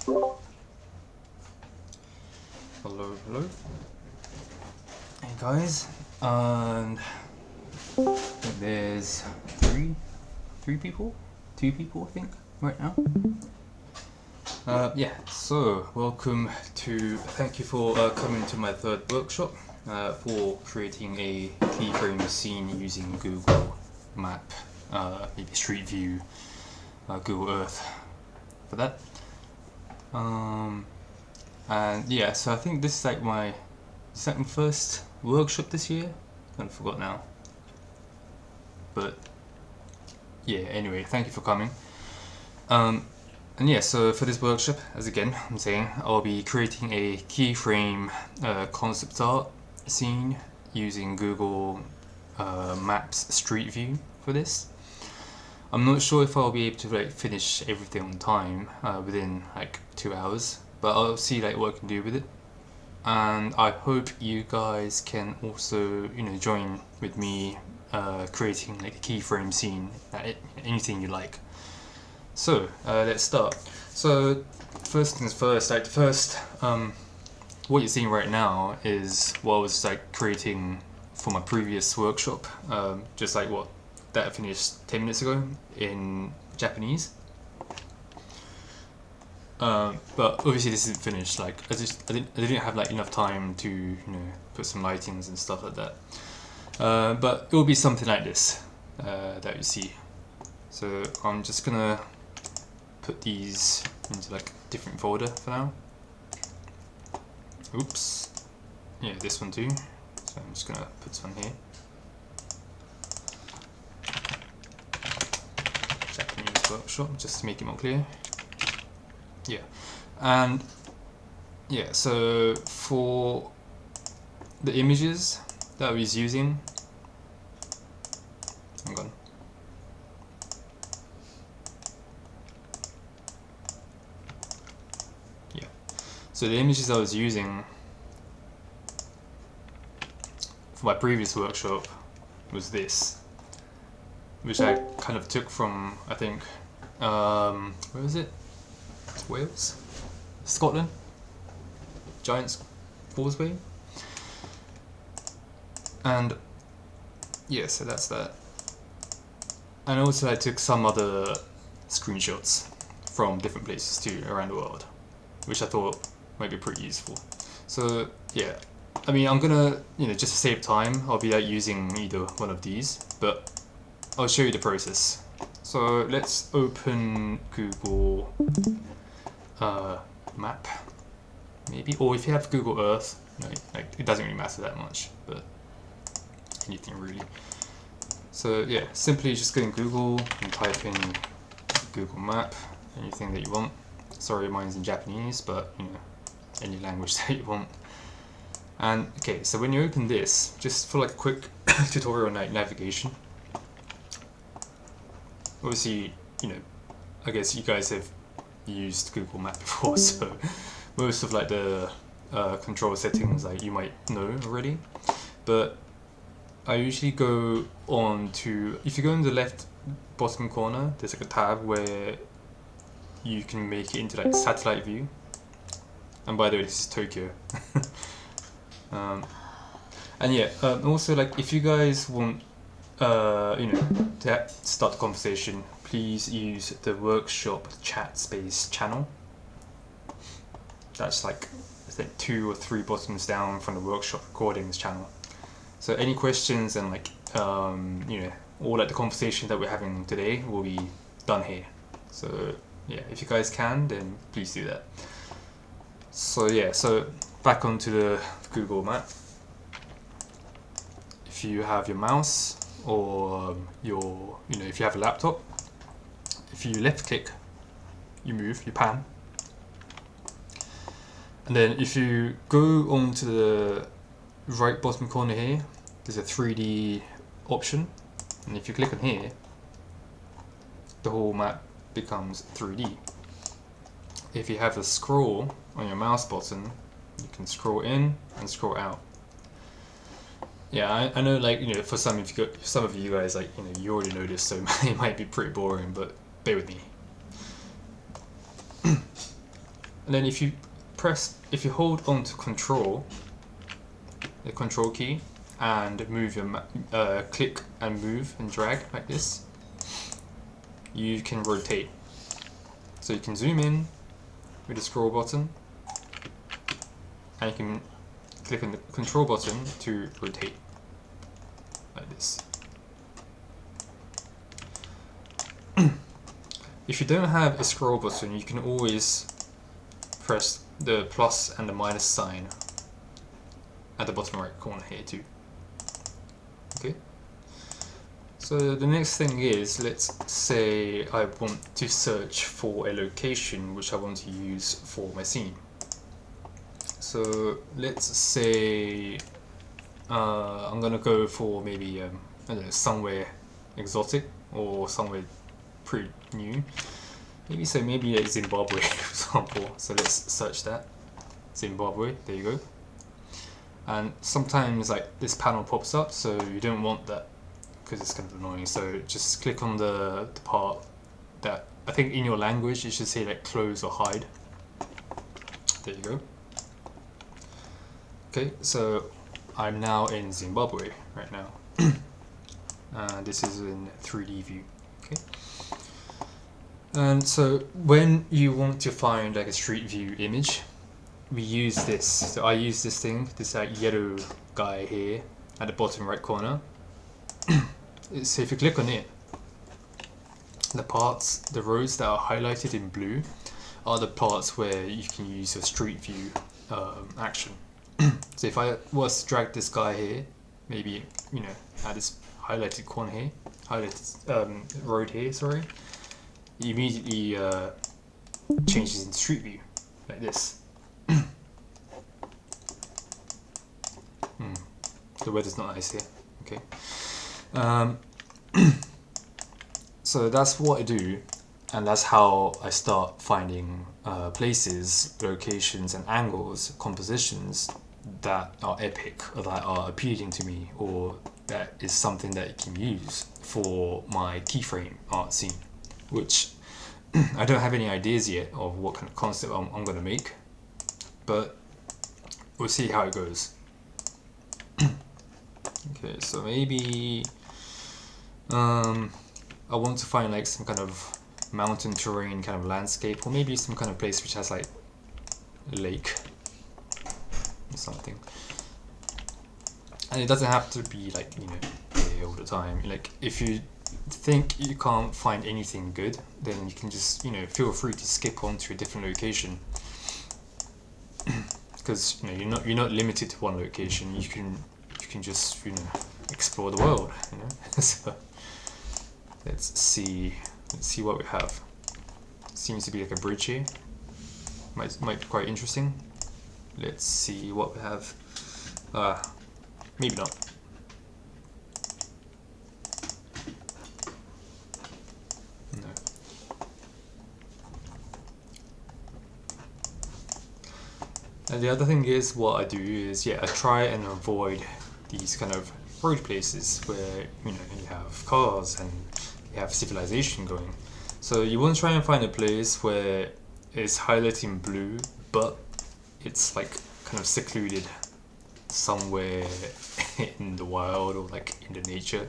Hello, hello. Hey guys, and there's three people, two people I think right now. Yeah. So welcome to. Thank you for coming to my third workshop for creating a keyframe scene using Google Map, maybe Street View, Google Earth for that. And yeah, so I think this is like my second first workshop this year. I forgot now. But yeah, anyway, thank you for coming. And yeah, so for this workshop, as again I'm saying, I'll be creating a keyframe concept art scene using Google Maps Street View for this. I'm not sure if I'll be able to like finish everything on time within like 2 hours, but I'll see like what I can do with it. And I hope you guys can also, join with me creating like a keyframe scene, anything you like. So let's start. So first things first, like the first, what you're seeing right now is what I was like creating for my previous workshop, just like what that I finished 10 minutes ago in Japanese. But obviously this isn't finished. Like I didn't have like enough time to put some lightings and stuff like that. But it will be something like this that you see. So I'm just gonna put these into like a different folder for now. Oops. Yeah, this one too. So I'm just gonna put this one here. Japanese workshop, just to make it more clear. Yeah, and yeah, so for the images that I was using, hang on. Yeah, so the images I was using for my previous workshop was this, which I kind of took from, I think, where was it? Wales? Scotland? Giant's Causeway? And yeah, so that's that. And also I took some other screenshots from different places too around the world, which I thought might be pretty useful. So yeah, I mean I'm gonna, just to save time, I'll be like using either one of these, but I'll show you the process. So let's open Google Map, maybe, or if you have Google Earth, like it doesn't really matter that much, but anything really. So yeah, simply just go in Google and type in Google Map, anything that you want. Sorry, mine's in Japanese, but any language that you want. And okay, so when you open this, just for like a quick tutorial on like navigation. Obviously, I guess you guys have used Google Map before, so most of like the control settings like you might know already. But I usually go on to, if you go in the left bottom corner, there's like a tab where you can make it into like satellite view. And by the way, this is Tokyo. And yeah, also like if you guys want to start the conversation, please use the workshop chat space channel. That's like, I think 2 or 3 bottoms down from the workshop recordings channel. So any questions and like, all like the conversation that we're having today will be done here. So yeah, if you guys can, then please do that. So yeah, so back onto the Google Map. If you have your mouse or your, if you have a laptop, if you left click, you move, you pan. And then if you go onto the right bottom corner here, there's a 3D option. And if you click on here, the whole map becomes 3D. If you have a scroll on your mouse button, you can scroll in and scroll out. Yeah, I know, like, for some of you guys, like, you already know this, so it might be pretty boring, but bear with me. And then if you hold on to control, the control key, and move your click and move and drag like this, you can rotate. So you can zoom in with the scroll button, and you can click on the control button to rotate like this. If you don't have a scroll button, you can always press the plus and the minus sign at the bottom right corner here too. Okay. So the next thing is, let's say I want to search for a location which I want to use for my scene. So let's say I'm gonna go for maybe I don't know, somewhere exotic or somewhere pretty new. Maybe Zimbabwe, for example. So let's search that. Zimbabwe, there you go. And sometimes like this panel pops up, so you don't want that because it's kind of annoying. So just click on the part that I think in your language it should say like close or hide. There you go. Okay, so I'm now in Zimbabwe right now. This is in 3D view. Okay. And so when you want to find like a street view image, we use this. So I use this thing, this yellow guy here at the bottom right corner. So if you click on it, the rows that are highlighted in blue are the parts where you can use your street view action. So if I was to drag this guy here, maybe, you know, at this highlighted corner here, highlighted road here, sorry, it immediately changes into street view like this. The weather's not nice here. Okay. So that's what I do, and that's how I start finding places, locations, and angles, compositions that are epic, or that are appealing to me, or that is something that you can use for my keyframe art scene, which I don't have any ideas yet of what kind of concept I'm going to make, but we'll see how it goes. Okay, so maybe I want to find like some kind of mountain terrain kind of landscape, or maybe some kind of place which has like a lake or something. And it doesn't have to be like, you know, here all the time. Like if you think you can't find anything good, then you can just, you know, feel free to skip on to a different location. Because, you know, you're not limited to one location. You can just, you know, explore the world, you know. So let's see what we have. Seems to be like a bridge here. Might be quite interesting. Let's see what we have. Maybe not. No. And the other thing is, what I do is, I try and avoid these kind of road places where, you know, you have cars and you have civilization going. So you want to try and find a place where it's highlighted in blue, but it's like kind of secluded somewhere in the wild or like in the nature.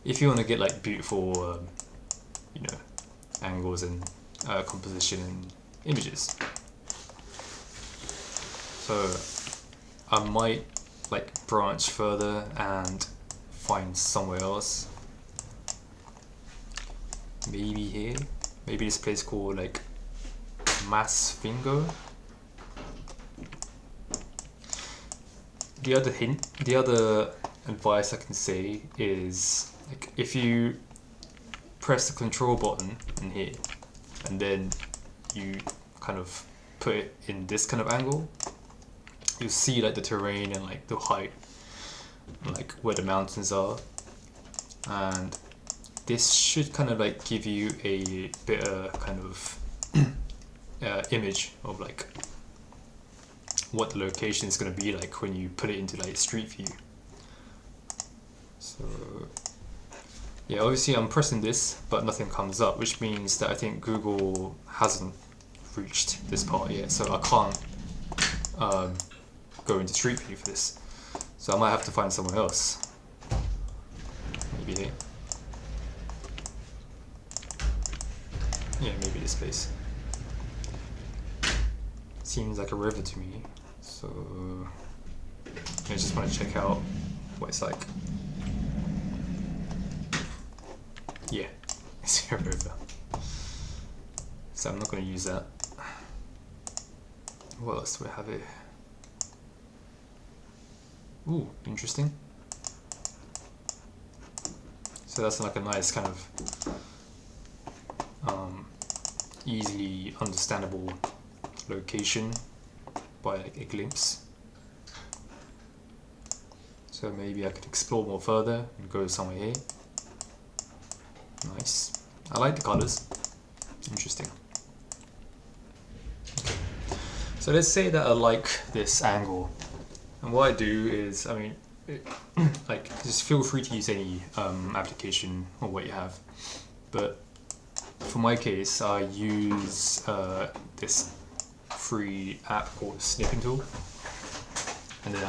If you want to get like beautiful, you know, angles and composition and images. So I might like branch further and find somewhere else. Maybe here. Maybe this place called like Masvingo. The other advice I can say is, like, if you press the control button in here and then you kind of put it in this kind of angle, you'll see like the terrain and like the height, like where the mountains are, and this should kind of like give you a better kind of image of like what the location is going to be like when you put it into like street view. So yeah, obviously I'm pressing this but nothing comes up, which means that I think Google hasn't reached this part yet, so I can't go into Street View for this. So I might have to find someone else. Maybe here. Yeah, maybe this place. Seems like a river to me, so I just want to check out what it's like. Yeah, it's a river. So I'm not going to use that. What else do we have here? Ooh, interesting. So that's like a nice kind of easily understandable location by like a glimpse. So maybe I could explore more further and go somewhere here. Nice. I like the colors. Interesting. Okay. So let's say that I like this angle. And what I do is, I mean, like, just feel free to use any application or what you have. But for my case, I use this free app called Snipping Tool. And then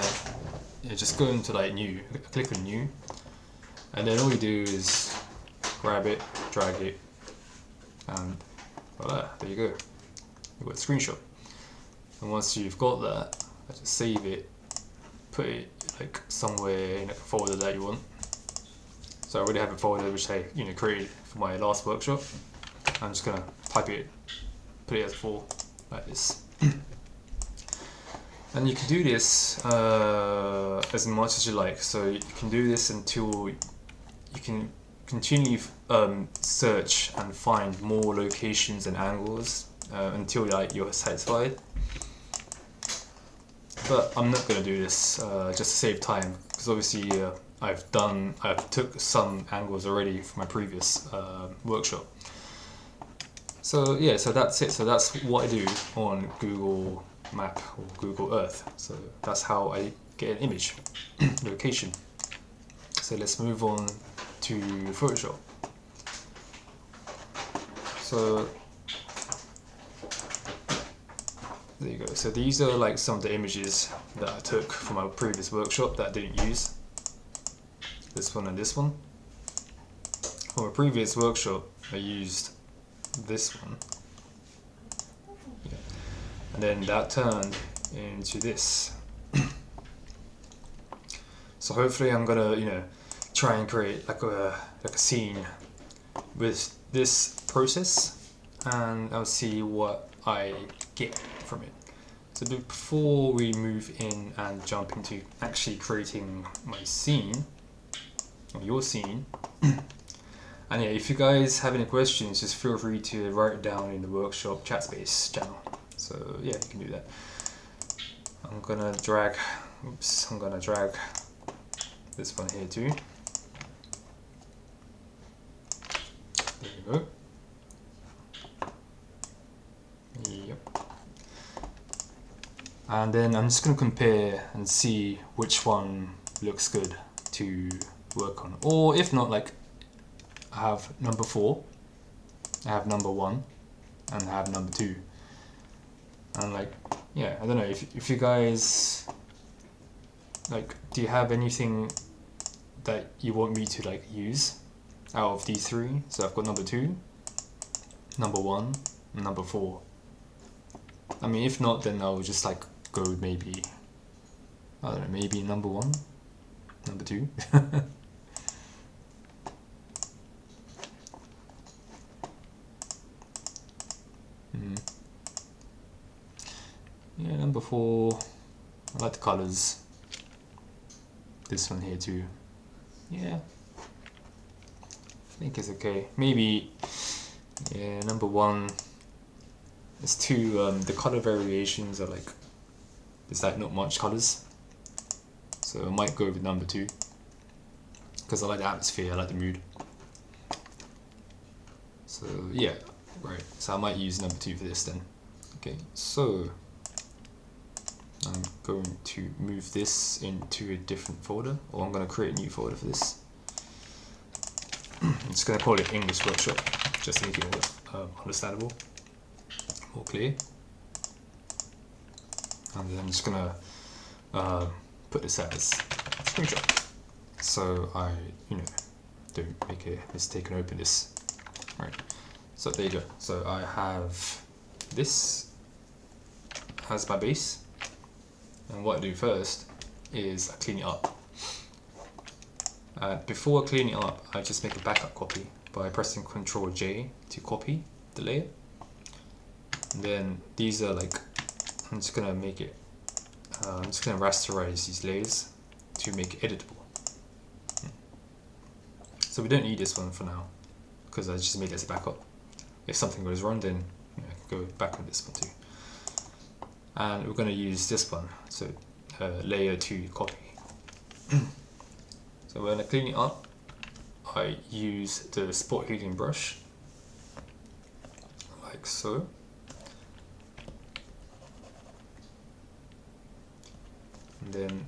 I just go into like new, click on new. And then all you do is grab it, drag it, and voila, there you go. You've got a screenshot. And once you've got that, I just save it, put it like somewhere in a folder that you want. So I already have a folder which I created for my last workshop. I'm just gonna type it, put it as full like this. And you can do this as much as you like. So you can do this until you can continually search and find more locations and angles until you're satisfied. But I'm not going to do this just to save time, because obviously I've took some angles already from my previous workshop. So yeah, so that's it. So that's what I do on Google Map or Google Earth. So that's how I get an image location. So let's move on to Photoshop. So there you go. So these are like some of the images that I took from my previous workshop that I didn't use. This one and this one. For my previous workshop, I used this one. Yeah. And then that turned into this. So hopefully I'm gonna, try and create like a scene with this process, and I'll see what I get from it. So before we move in and jump into actually creating my scene, or your scene, and yeah, if you guys have any questions, just feel free to write it down in the workshop chat space channel. So yeah, you can do that. I'm gonna drag this one here too. There you go. Yep. And then I'm just going to compare and see which one looks good to work on. Or if not, like, I have number 4, I have number 1, and I have number 2. And like, yeah, I don't know, if you guys, like, do you have anything that you want me to like use out of these 3? So I've got number 2, number 1, and number 4. I mean, if not, then I'll just like go maybe, I don't know, maybe number 1, number 2. Yeah, number 4, I like the colors. This one here too. Yeah, I think it's okay. Maybe, yeah, number 1. It's too, the color variations are like, there's like not much colors. So I might go with number 2. Because I like the atmosphere, I like the mood. So yeah, right. So I might use number 2 for this then. Okay, so I'm going to move this into a different folder, or I'm going to create a new folder for this. I'm just going to call it English Workshop, just to make it more understandable. all clear. And then I'm just gonna put this as screenshot, so I, don't make a mistake and open this. Right. So there you go. So I have this as my base, and what I do first is I clean it up. Before I clean it up, I just make a backup copy by pressing Ctrl J to copy the layer. And then these are like, I'm just gonna make it, I'm just gonna rasterize these layers to make it editable. So we don't need this one for now, because I just made it as a backup. If something goes wrong, then I can go back on this one too. And we're going to use this one, so layer 2 copy. So when I clean it up, I use the spot healing brush, like so. And then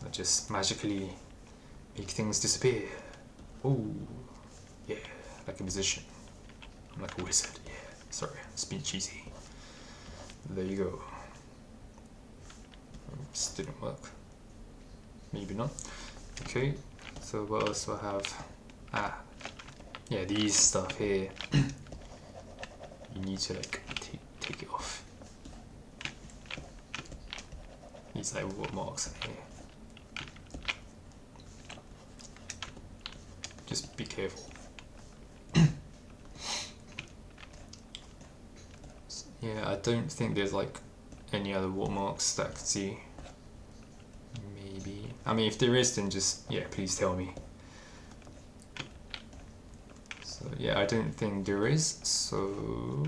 I just magically make things disappear. Ooh, yeah, like a musician. I'm like a wizard, yeah. Sorry, it's been cheesy. There you go. Oops, didn't work. Maybe not. Okay, so what else do I have? Yeah, these stuff here. You need to like take it off. These like watermarks in here. Just be careful. Yeah, I don't think there's like any other watermarks that I can see. Maybe. I mean, if there is, then just, yeah, please tell me. So, yeah, I don't think there is. So,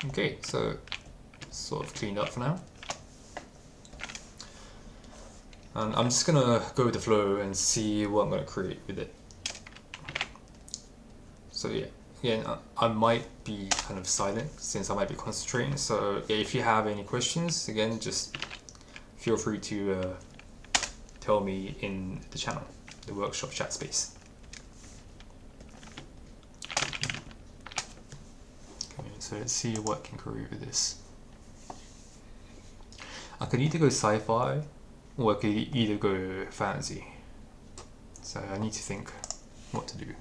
okay, so sort of cleaned up for now. And I'm just gonna go with the flow and see what I'm gonna create with it. So, yeah. Again, I might be kind of silent since I might be concentrating, so yeah, if you have any questions, again, just feel free to tell me in the channel, the workshop chat space. Okay, so let's see what I can create with this. I could either go sci-fi, or I could either go fantasy. So I need to think what to do.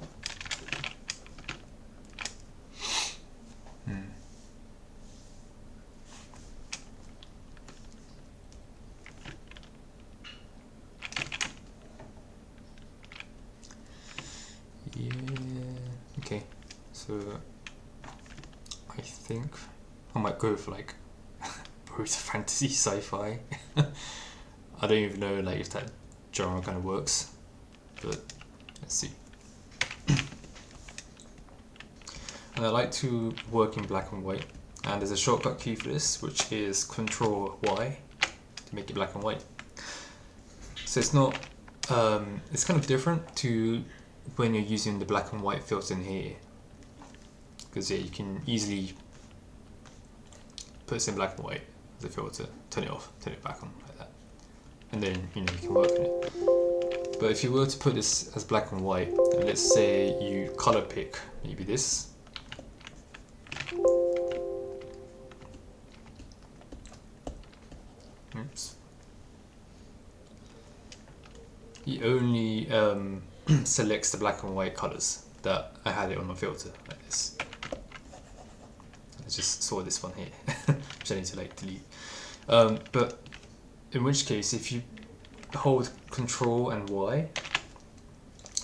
Yeah, okay, so I think I might go for like both fantasy, sci-fi. I don't even know like if that genre kind of works, but let's see. And I like to work in black and white, and there's a shortcut key for this, which is Ctrl Y to make it black and white. So it's not, it's kind of different to when you're using the black and white filter in here, because yeah, you can easily put this in black and white as a filter, turn it off, turn it back on like that, and then you can work on it. But if you were to put this as black and white, and let's say you color pick maybe this, oops, he only selects the black and white colors that I had it on my filter like this. I just saw this one here, which I need to like delete. But in which case, if you hold Control and Y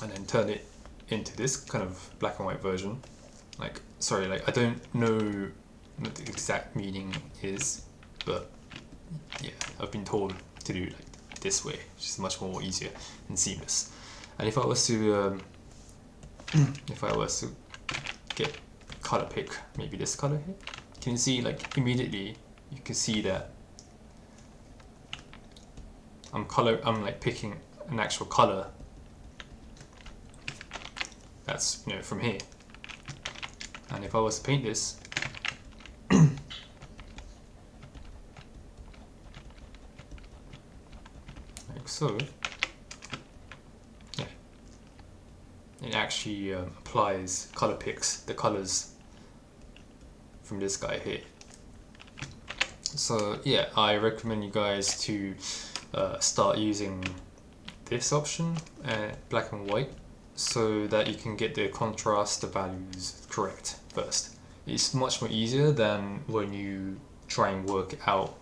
and then turn it into this kind of black and white version, like, sorry, like I don't know what the exact meaning is, but yeah, I've been told to do like this way, which is much more easier and seamless. And if I was to get color pick, maybe this color here, can you see like immediately you can see that I'm like picking an actual color that's from here. And if I was to paint this, like so, yeah, it actually applies color picks the colors from this guy here. So yeah, I recommend you guys to start using this option, black and white, so that you can get the contrast, the values correct first. It's much more easier than when you try and work out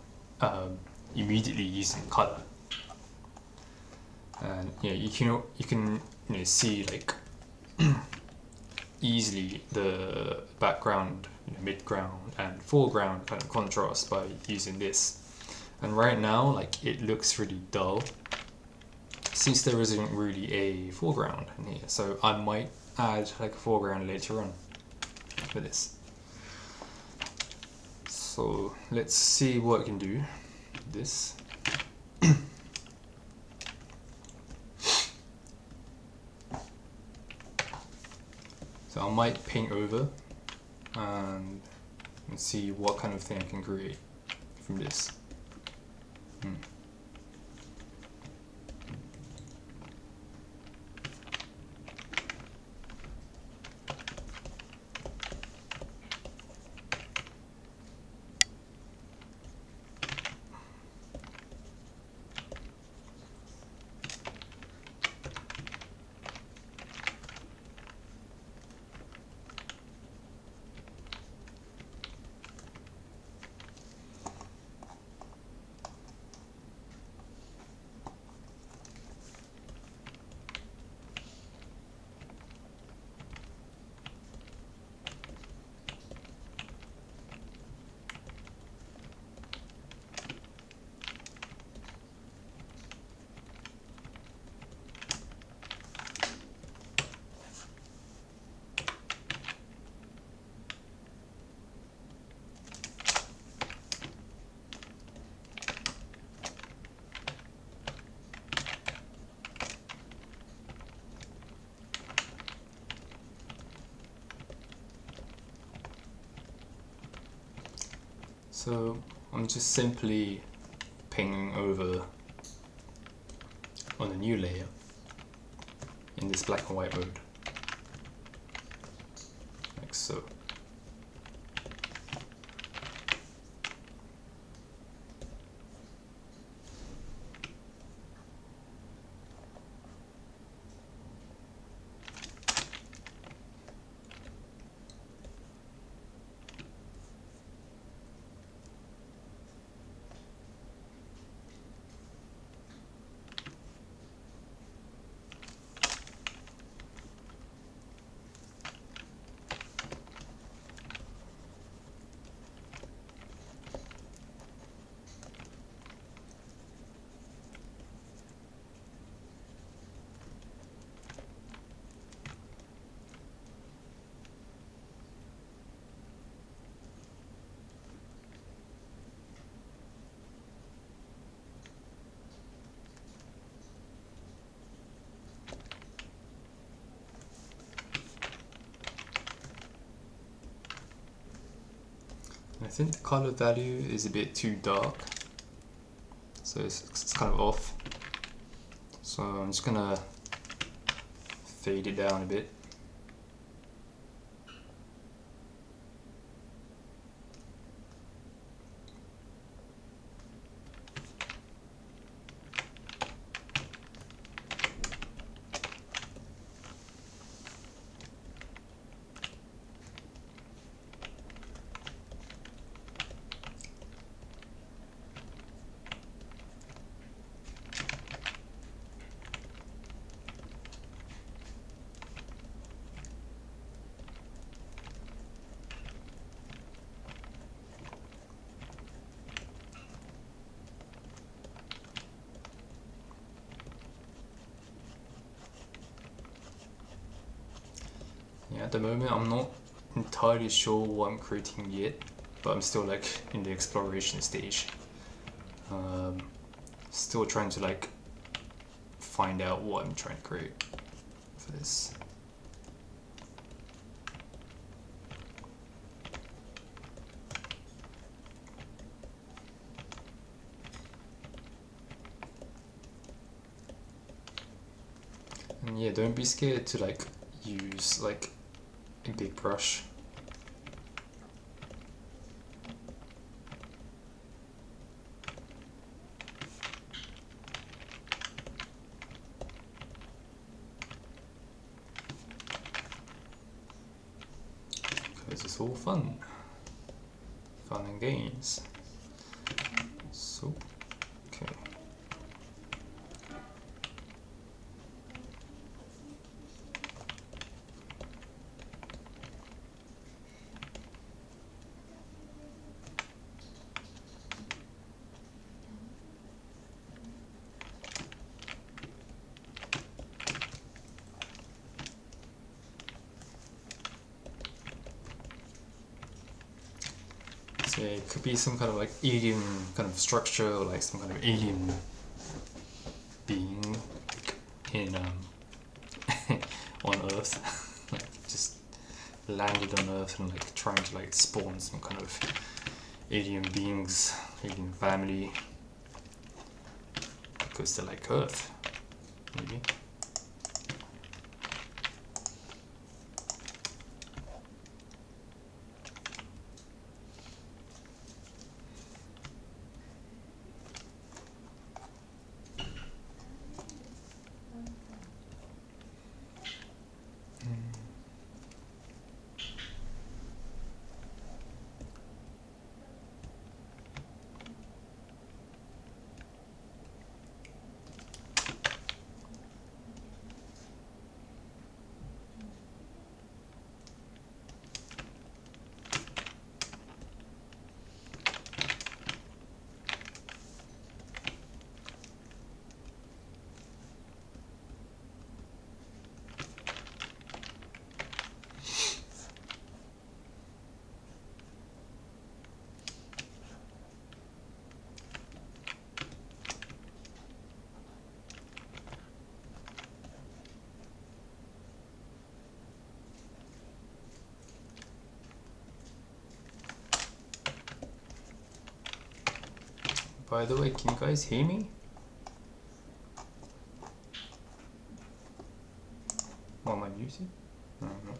immediately using color. And yeah, you can see like easily the background, midground and foreground kind of contrast by using this. And right now, like, it looks really dull since there isn't really a foreground in here. So I might add like a foreground later on for this. So let's see what I can do with this. So I might paint over and see what kind of thing I can create from this. So I'm just simply painting over on a new layer in this black and white mode, like so. I think the color value is a bit too dark, so it's kind of off. So I'm just gonna fade it down a bit. Yeah, at the moment I'm not entirely sure what I'm creating yet, but I'm still like in the exploration stage. Still trying to like find out what I'm trying to create for this. And yeah, don't be scared to like use like a big brush. all fun and games. So, okay. So it could be some kind of like alien kind of structure, or like some kind of alien being in on Earth, like just landed on Earth and like trying to like spawn some kind of alien beings, alien family, because they're like Earth, maybe. By the way, can you guys hear me? Or am I muted? No, no.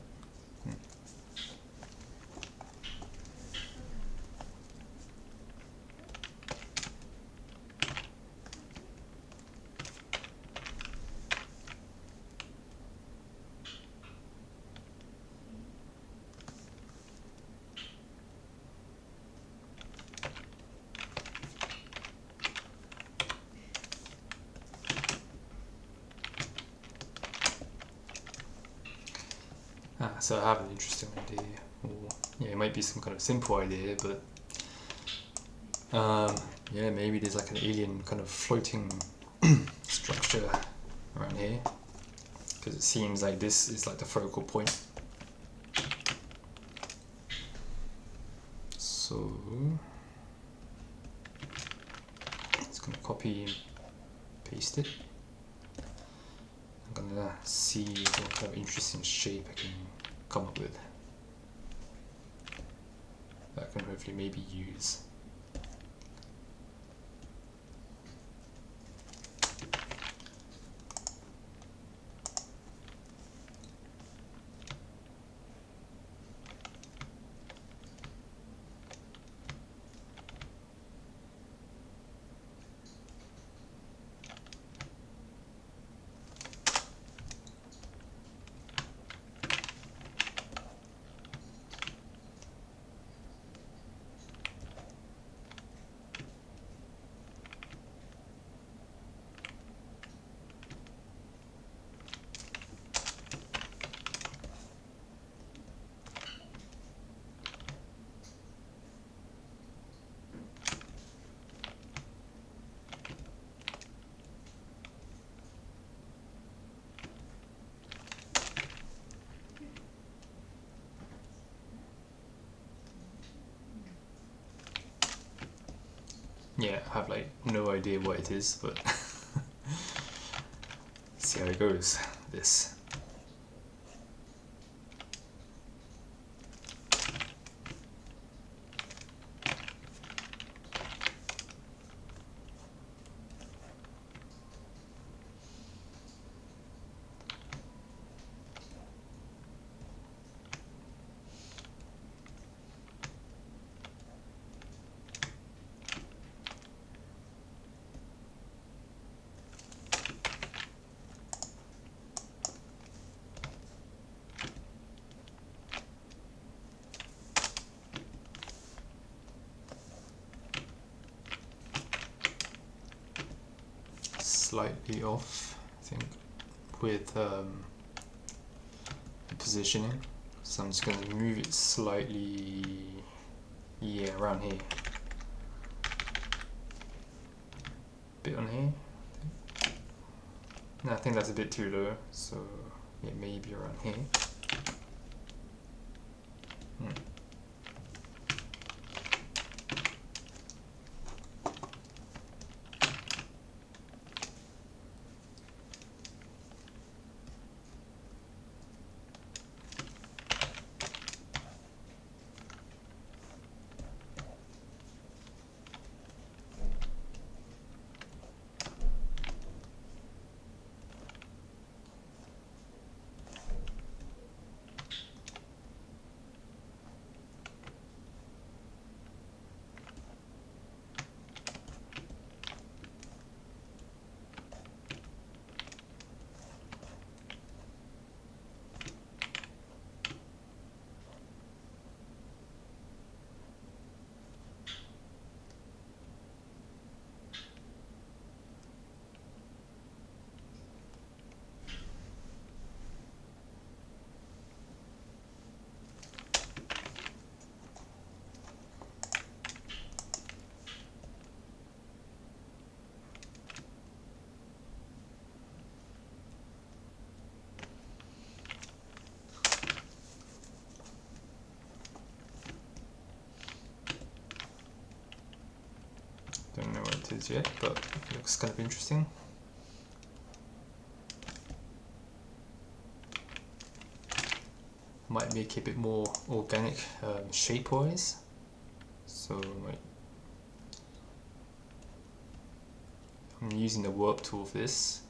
So I have an interesting idea, or yeah, it might be some kind of simple idea, but yeah, maybe there's like an alien kind of floating structure around here, because it seems like this is like the focal point. So it's gonna copy and paste it. I'm gonna see what kind of interesting shape I can come up with that I can hopefully maybe use. Yeah, I have like no idea what it is, but see how it goes. This. slightly off, I think, with positioning. So I'm just going to move it slightly, yeah, around here. Bit on here. No, I think that's a bit too low, so yeah, maybe around here. Don't know what it is yet, but it looks kind of interesting. Might make it a bit more organic shape-wise. So I'm using the warp tool for this.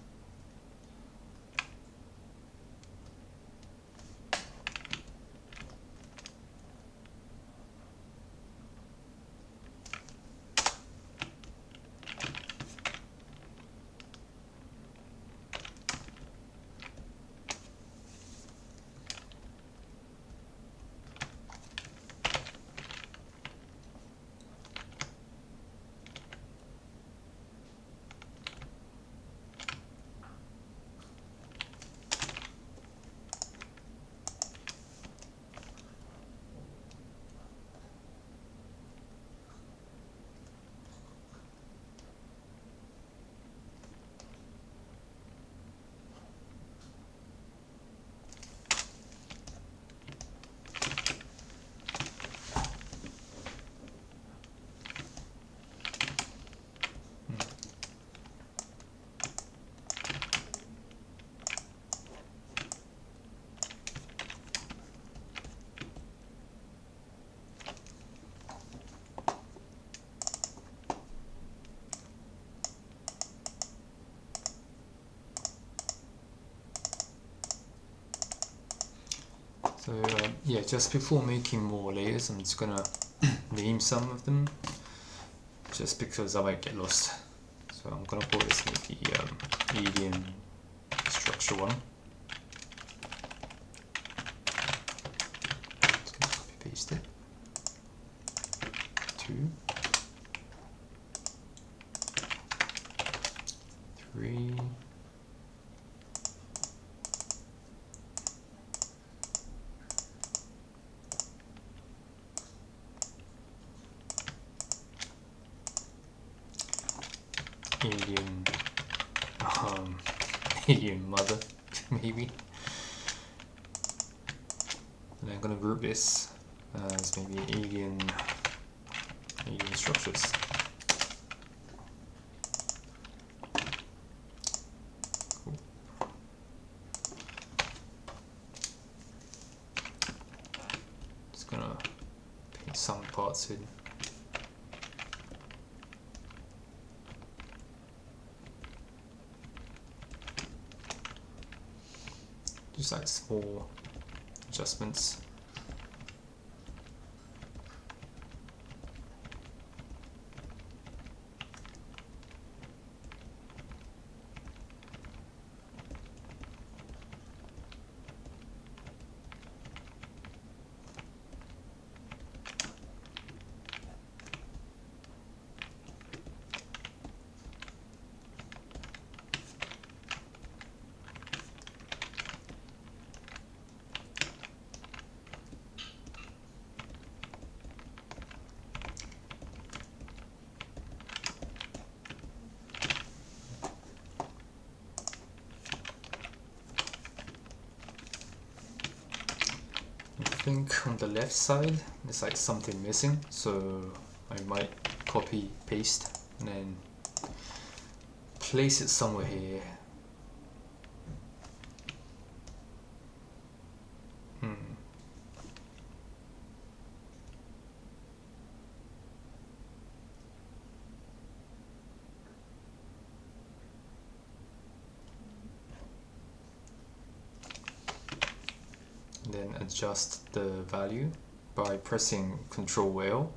So yeah, just before making more layers, I'm just gonna name some of them, just because I might get lost. So I'm gonna call this maybe alien structure 1. Just gonna copy paste it. 2, 3. Alien, alien mother, maybe. And I'm gonna group this as maybe alien structures. Cool. Just gonna paint some parts in. Just like small adjustments. think on the left side there's like something missing, so I might copy paste and then place it somewhere here. Then adjust the value by pressing Ctrl L.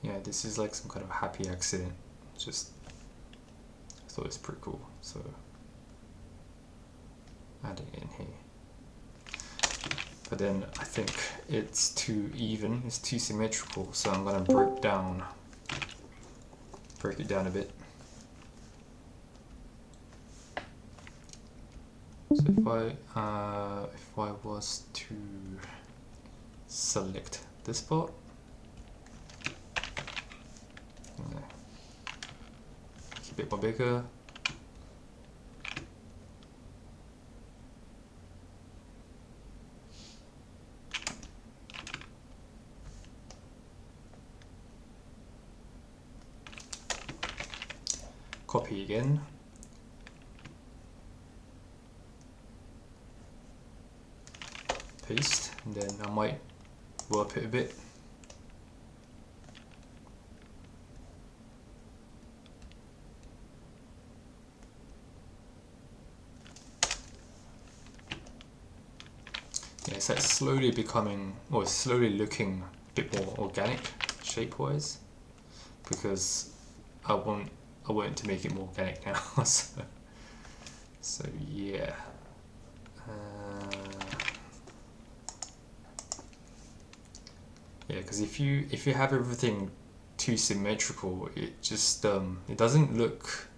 Yeah, this is like some kind of happy accident. Just I thought it was pretty cool, so adding it in here. But then I think it's too even, it's too symmetrical, so I'm gonna break it down a bit. So if I was to select this part, keep it more bigger. Copy again. Paste, and then I might warp it a bit. Yeah, it's like slowly becoming, or slowly looking a bit more organic shape-wise, because I want to make it more organic now. so yeah. Yeah, because if you have everything too symmetrical, it just it doesn't look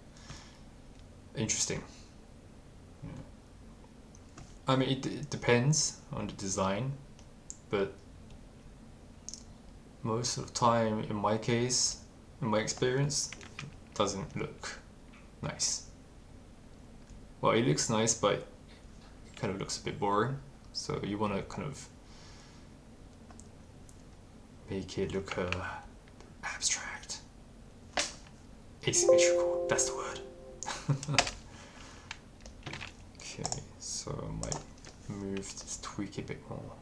interesting. Yeah. I mean, it depends on the design, but most of the time, in my case, in my experience, it doesn't look nice. Well, it looks nice, but it kind of looks a bit boring. So you want to kind of make it look abstract, asymmetrical. That's the word. Okay, so I might move, just tweak it a bit more.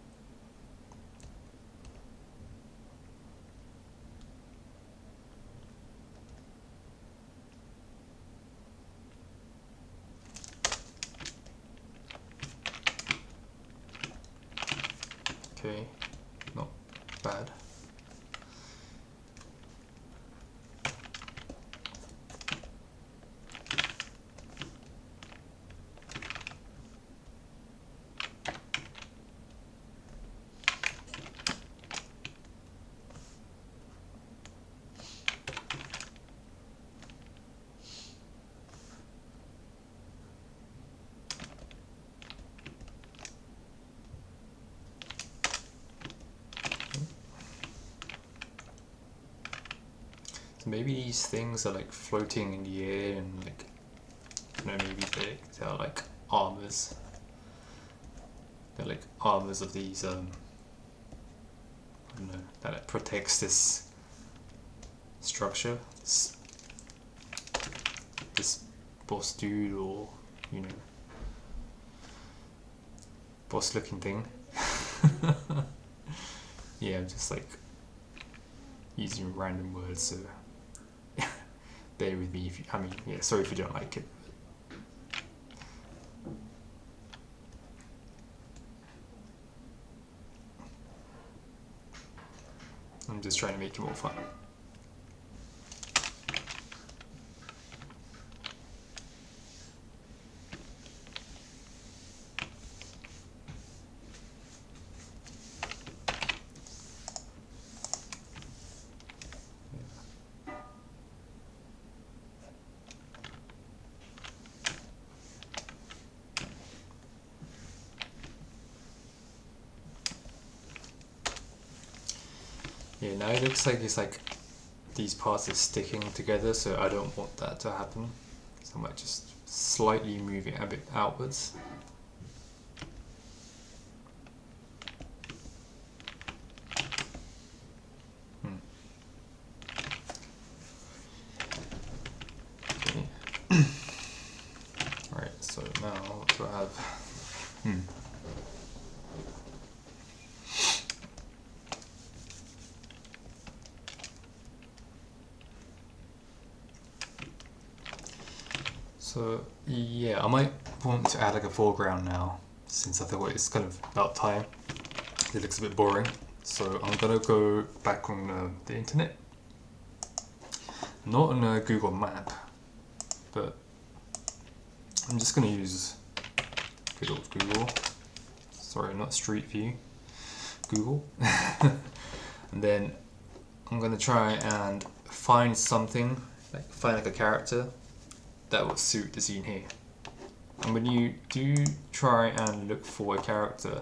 Okay, not bad. So maybe these things are like floating in the air, and like, you know, maybe they're like armors. They're like armors of these I don't know, that like protects this structure, this boss dude, or, you know, boss looking thing. Yeah, I'm just like using random words, so bear with me if you, I mean, yeah, sorry if you don't like it. I'm just trying to make it more fun. Yeah, now it looks like it's like these parts are sticking together, so I don't want that to happen. So I might just slightly move it a bit outwards. Okay. Alright, so now what do I have? So yeah, I might want to add like a foreground now, since I thought it's kind of about time. It looks a bit boring. So I'm gonna go back on the internet, not on a Google map, but I'm just gonna use good old Google. Sorry, not Street View, Google. And then I'm gonna try and find something, find like a character that would suit the scene here. And when you do try and look for a character,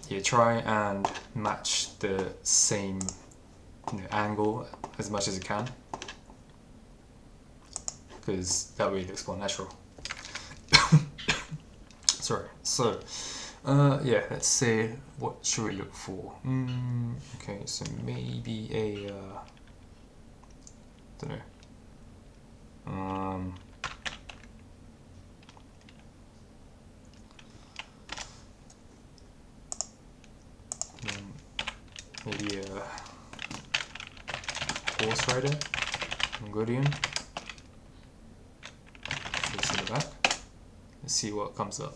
yeah, try and match the same angle as much as you can, because that way it looks more natural. Sorry. So, yeah, let's say, what should we look for? Okay, so maybe a, don't know. Maybe a horse rider, Mongolian. Face in the back. Let's see what comes up.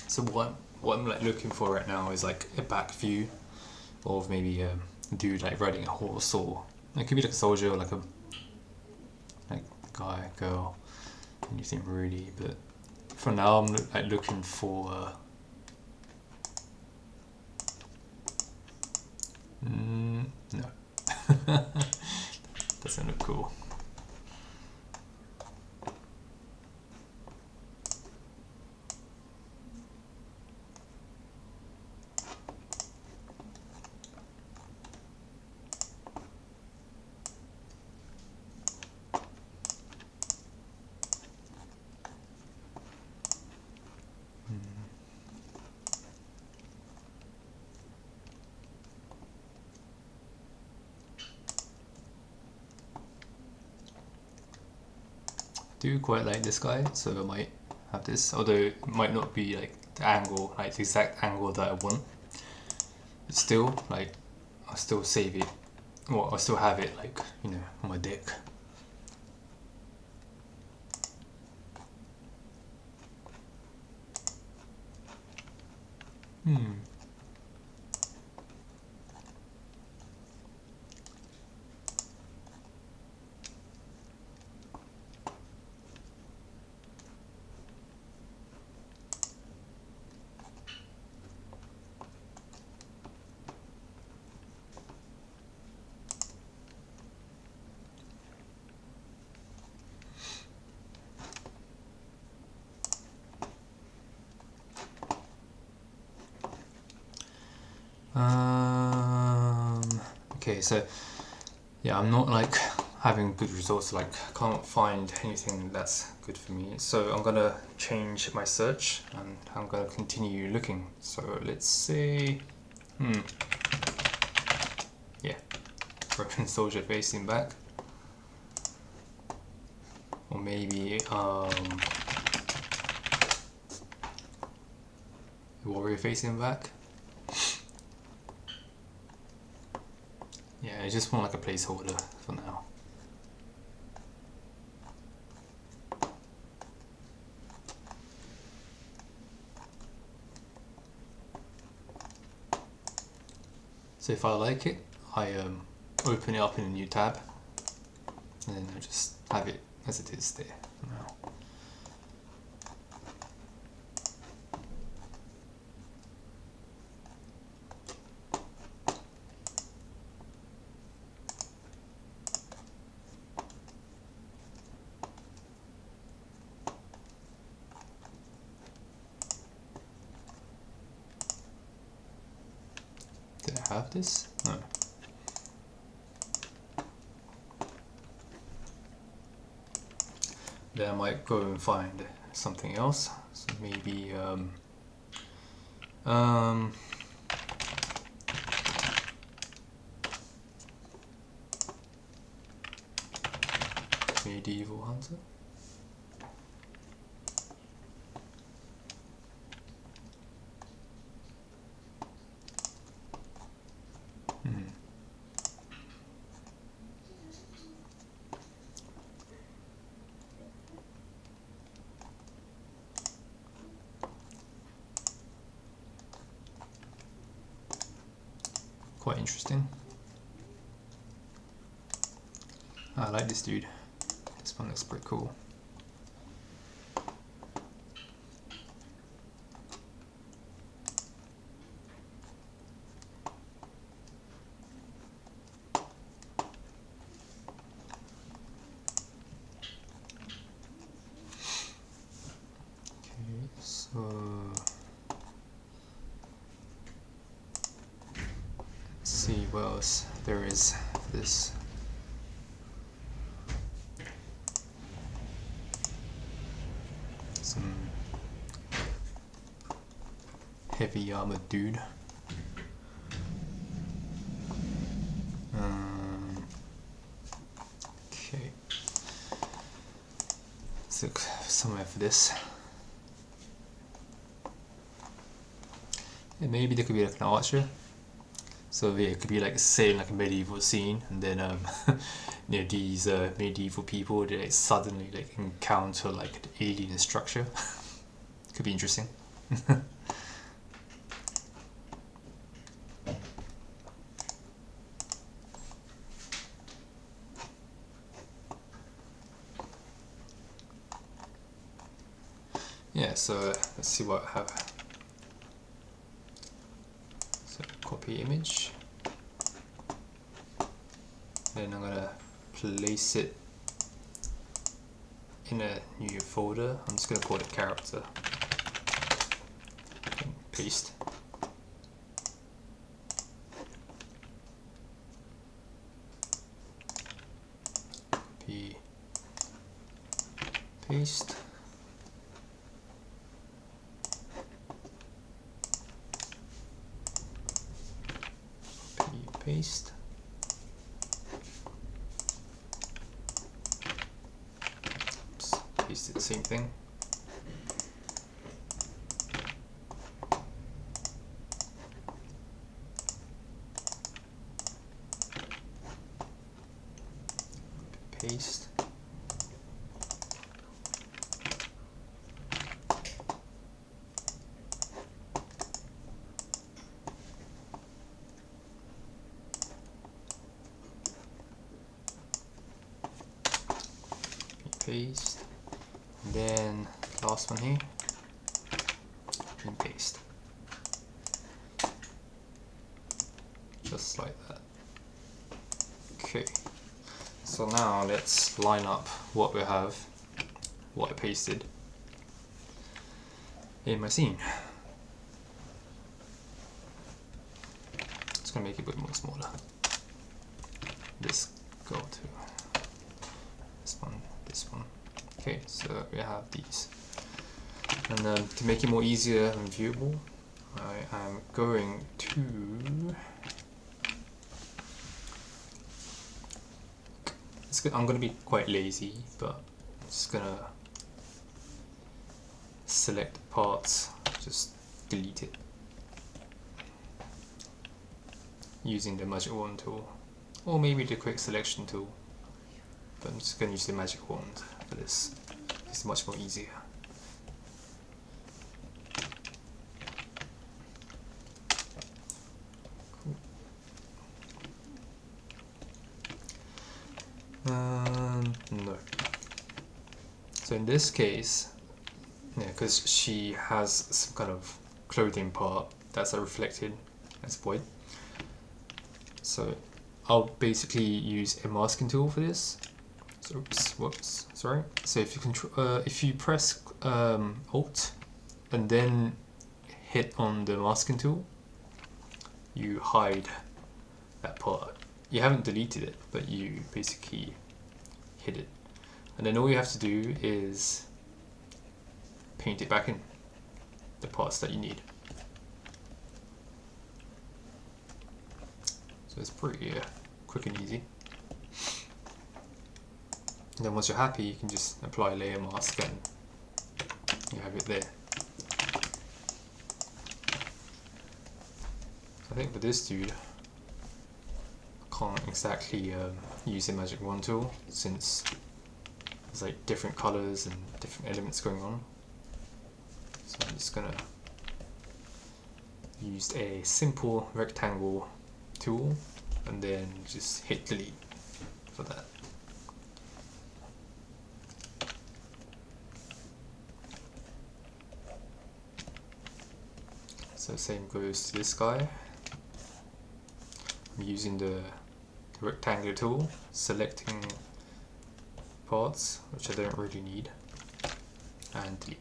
So what I'm like looking for right now is like a back view of maybe a dude like riding a horse, or it could be like a soldier or like a guy, girl, anything really. But for now, I'm like looking for. No, doesn't look cool. Do quite like this guy, so I might have this, although it might not be like the angle, like the exact angle that I want. But still, like, I'll still save it, well, I'll still have it, like, on my deck. Okay, so yeah, I'm not like having good results, like can't find anything that's good for me. So I'm gonna change my search and I'm gonna continue looking. So let's say, yeah, Roman soldier facing back. Or maybe warrior facing back. Yeah, I just want like a placeholder for now. So if I like it, I open it up in a new tab, and then I just have it as it is there for now. Did I have this? No. Then I might go and find something else. So maybe medieval hunter. Quite interesting. I like this dude. This one looks pretty cool. Okay, so let's see what else there is for this. Some heavy armored dude. Okay. Let's look somewhere for this. Yeah, maybe there could be like an archer. So yeah, it could be like say like a medieval scene, and then you know, these medieval people, they like suddenly like encounter like an alien structure. Could be interesting. Yeah, so let's see what I have. So copy image. Then I'm gonna place it in a new folder. I'm just gonna call it character. And paste. Copy. Paste. Copy, paste. Oops, paste it, the same thing. Paste. Paste. And then last one here. And paste. Just like that. Okay. So now let's line up what we have, what I pasted in my scene. just gonna make it a bit more smaller. This go to this one. Okay, so we have these. And then to make it more easier and viewable, I am going to I'm going to be quite lazy, but I'm just going to select the parts, just delete it using the magic wand tool, or maybe the quick selection tool, but I'm just going to use the magic wand for this. It's much more easier. No. So in this case, yeah, because she has some kind of clothing part that's reflected as void, so I'll basically use a masking tool for this. So, whoops, sorry. So if you press Alt and then hit on the masking tool, you hide that part. You haven't deleted it, but you basically hid it. And then all you have to do is paint it back in, the parts that you need. So it's pretty quick and easy. And then once you're happy, you can just apply a layer mask and you have it there. I think for this dude, I can't exactly use the magic wand tool since there's like different colors and different elements going on. So I'm just gonna use a simple rectangle tool and then just hit delete for that. So same goes to this guy. I'm using the rectangular tool, selecting parts which I don't really need, and delete.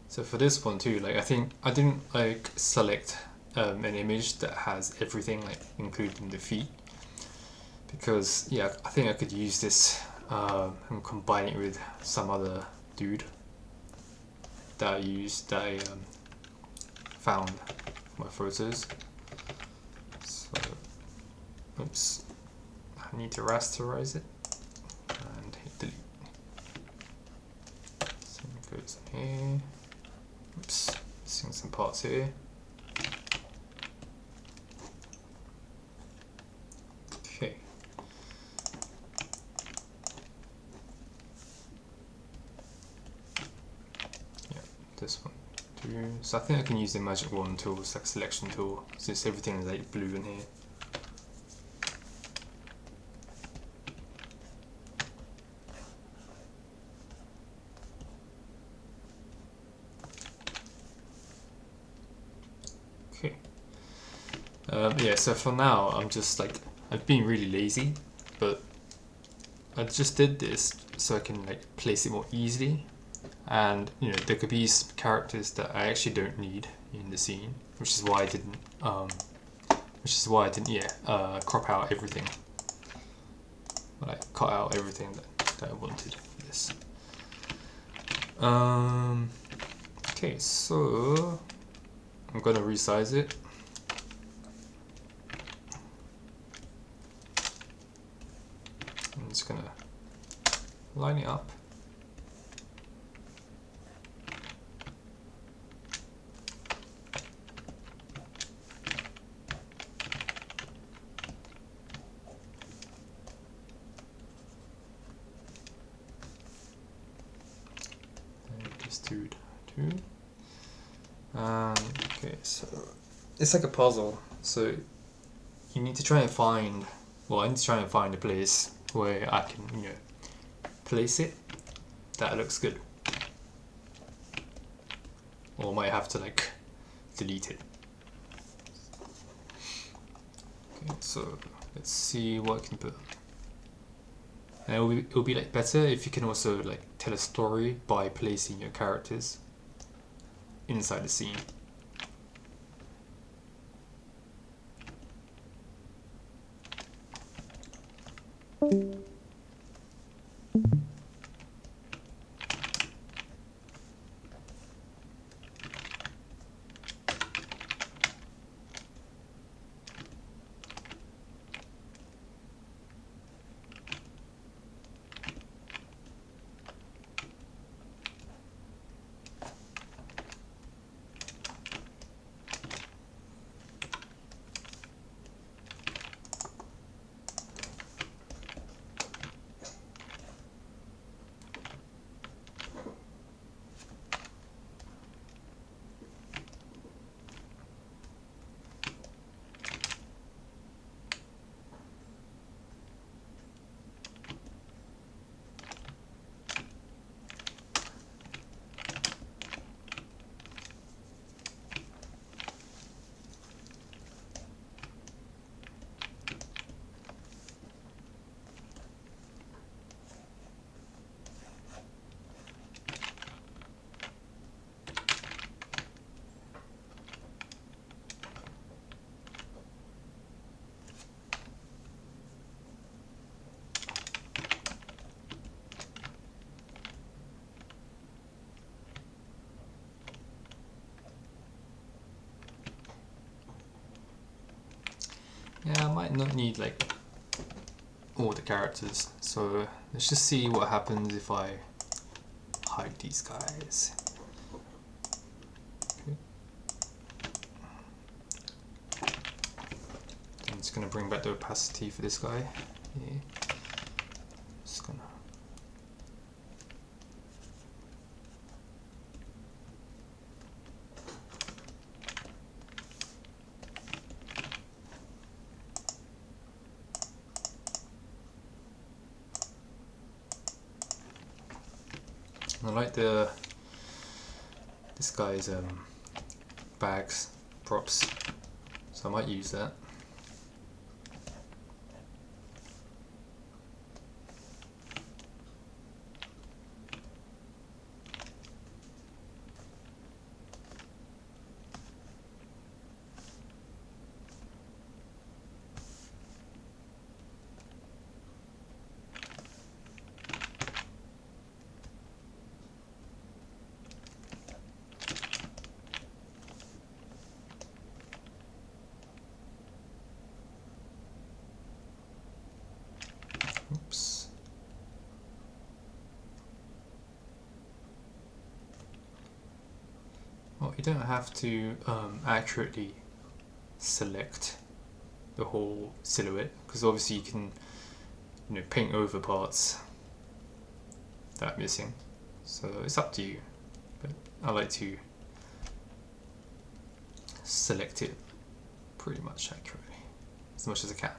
So for this one too, like I think I didn't like select an image that has everything, like including the feet, because yeah, I think I could use this and combine it with some other dude that I found my photos. So, oops, I need to rasterize it and hit delete. Same goes in here. Oops, missing some parts here. Okay. Yeah, this one. So I think I can use the magic wand tool, it's like a selection tool, since everything is like blue in here. Okay. Yeah, so for now I'm just like, I've been really lazy, but I just did this so I can like place it more easily. And you know, there could be characters that I actually don't need in the scene, which is why I didn't crop out everything. Like cut out everything that I wanted for this. Okay, so I'm gonna resize it. I'm just gonna line it up. Okay, so it's like a puzzle. So you need to try and find, well, I need to try and find a place where I can, you know, place it that looks good. Or I might have to like delete it. Okay, so let's see what I can put. And it'll be like better if you can also like tell a story by placing your characters. inside the scene. Yeah, I might not need like all the characters, so let's just see what happens if I hide these guys. Okay. I'm just gonna bring back the opacity for this guy. Yeah. Just gonna. I like this guy's bags, props, so I might use that. Oops. Well, you don't have to accurately select the whole silhouette, because obviously you can, you know, paint over parts that are missing. So it's up to you, but I like to select it pretty much accurately, as much as I can,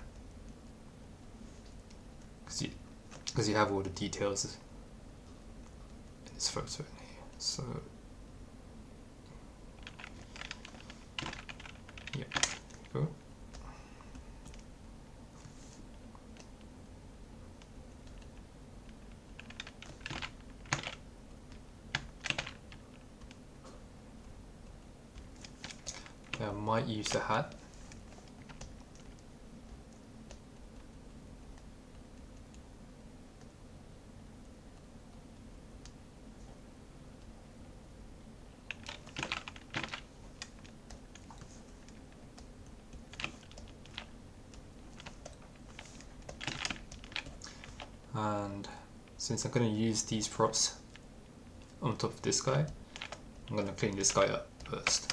because you have all the details in this photo in here. So yeah, go. I might use the hat. And since I'm going to use these props on top of this guy, I'm going to clean this guy up first.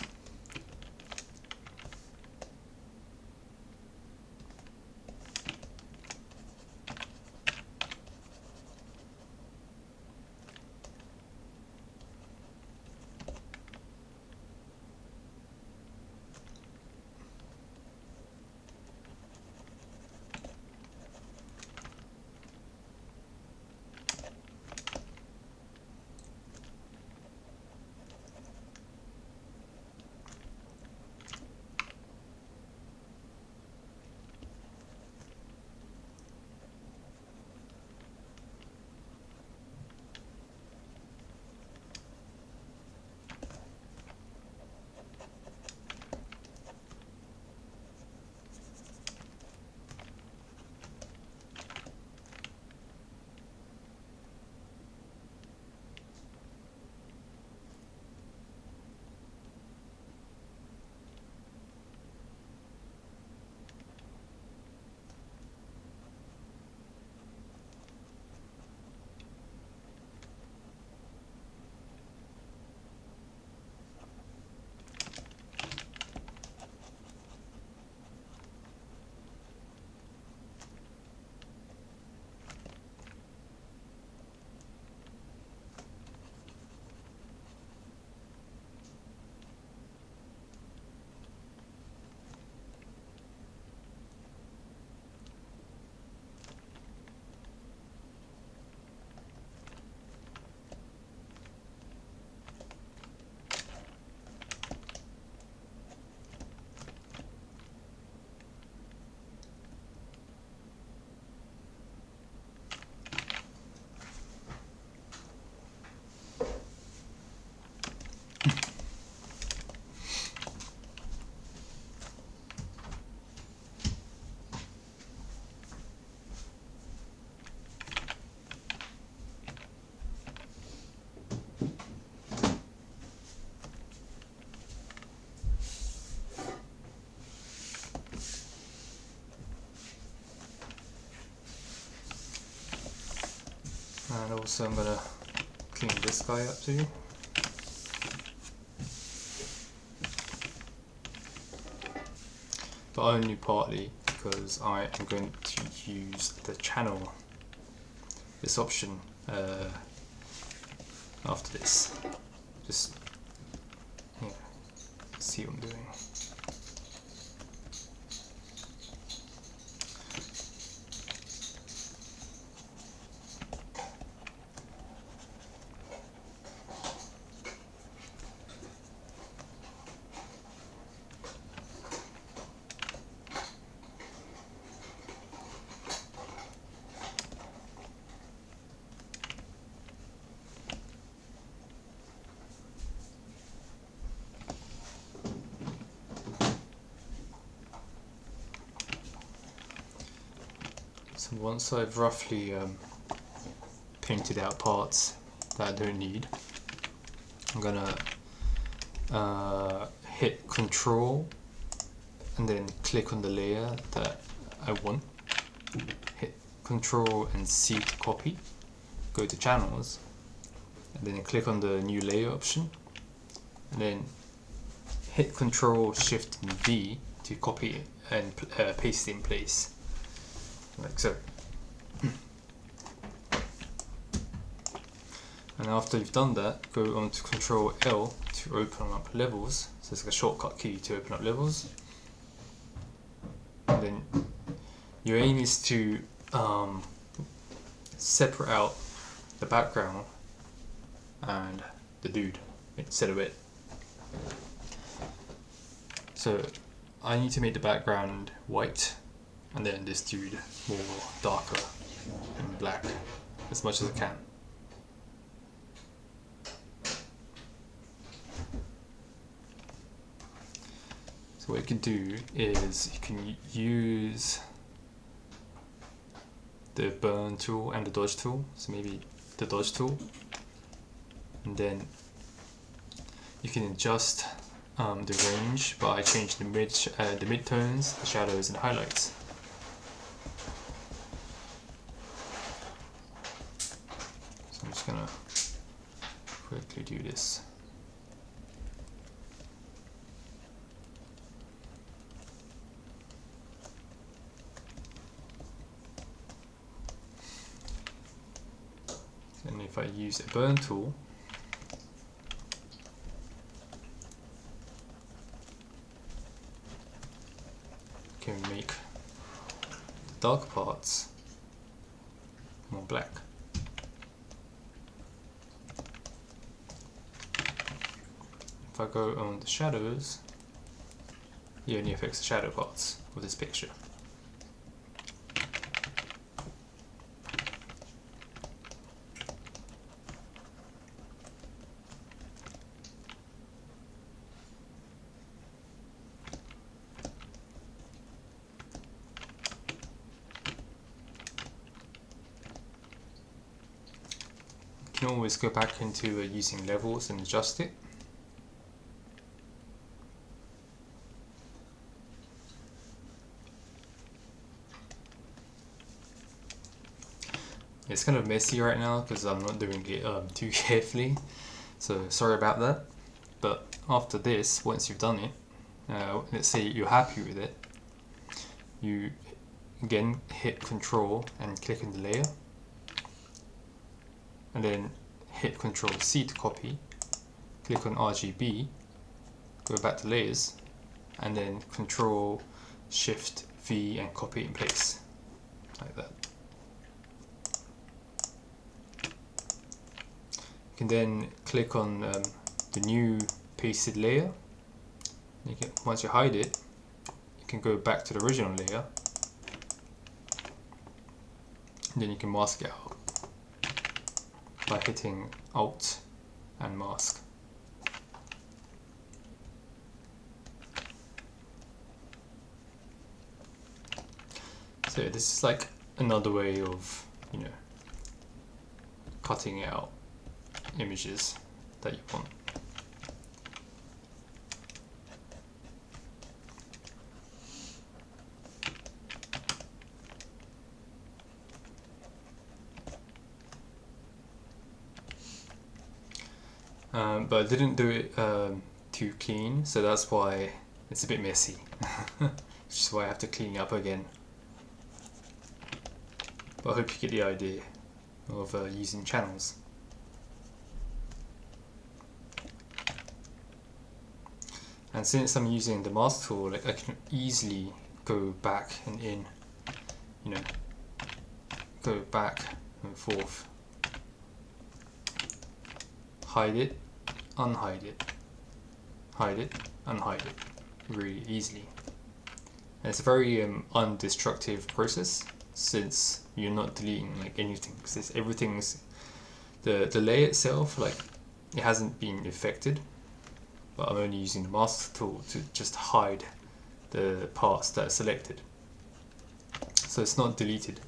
And also I'm gonna clean this guy up too. But only partly because I am going to use the channel, this option, after this. Just see what I'm doing. So once I've roughly painted out parts that I don't need, I'm gonna hit Control and then click on the layer that I want. Hit Control and C to copy. Go to Channels, and then click on the New Layer option, and then hit Control Shift and V to copy it and paste it in place, like so. And after you've done that, go on to Control L to open up levels. So it's like a shortcut key to open up levels. And then your aim is to separate out the background and the dude, silhouette. So I need to make the background white, and then this dude more darker and black as much as I can. So what you can do is you can use the burn tool and the dodge tool. So maybe the dodge tool, and then you can adjust the range by changing the midtones, the shadows, and the highlights. So I'm just gonna quickly do this. And if I use a burn tool, I can make the dark parts more black. If I go on the shadows, it only affects the shadow parts of this picture. You can always go back into using levels and adjust it. It's kind of messy right now because I'm not doing it too carefully, so sorry about that. But after this, once you've done it, let's say you're happy with it, you again hit Control and click on the layer, and then hit Control C to copy, click on RGB, go back to layers, and then Control Shift V and copy it in place, like that. You can then click on the new pasted layer. Once you hide it, you can go back to the original layer, and then you can mask it out by hitting Alt and Mask. So this is like another way of, cutting out images that you want. but I didn't do it too clean, so that's why it's a bit messy. Which is why I have to clean it up again. But I hope you get the idea of using channels. And since I'm using the mask tool, like I can easily go back and in, you know, go back and forth, hide it, unhide it, hide it, unhide it, really easily. And it's a very undestructive process, since you're not deleting like anything, because everything's the layer itself, like it hasn't been affected. But I'm only using the mask tool to just hide the parts that are selected. So it's not deleted.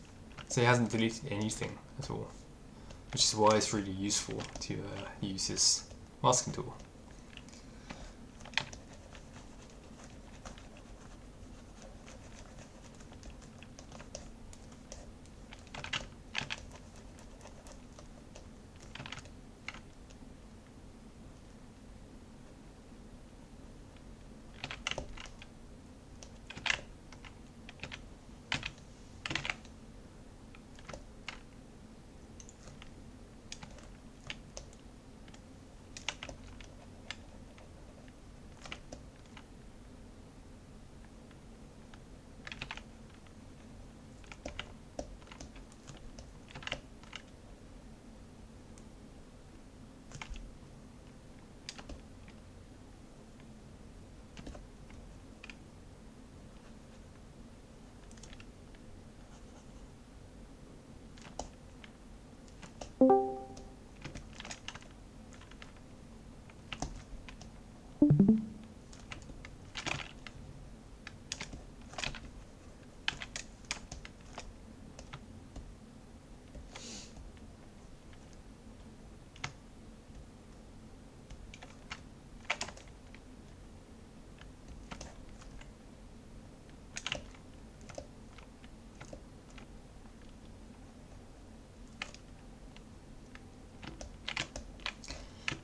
So it hasn't deleted anything at all. Which is why it's really useful to use this masking tool.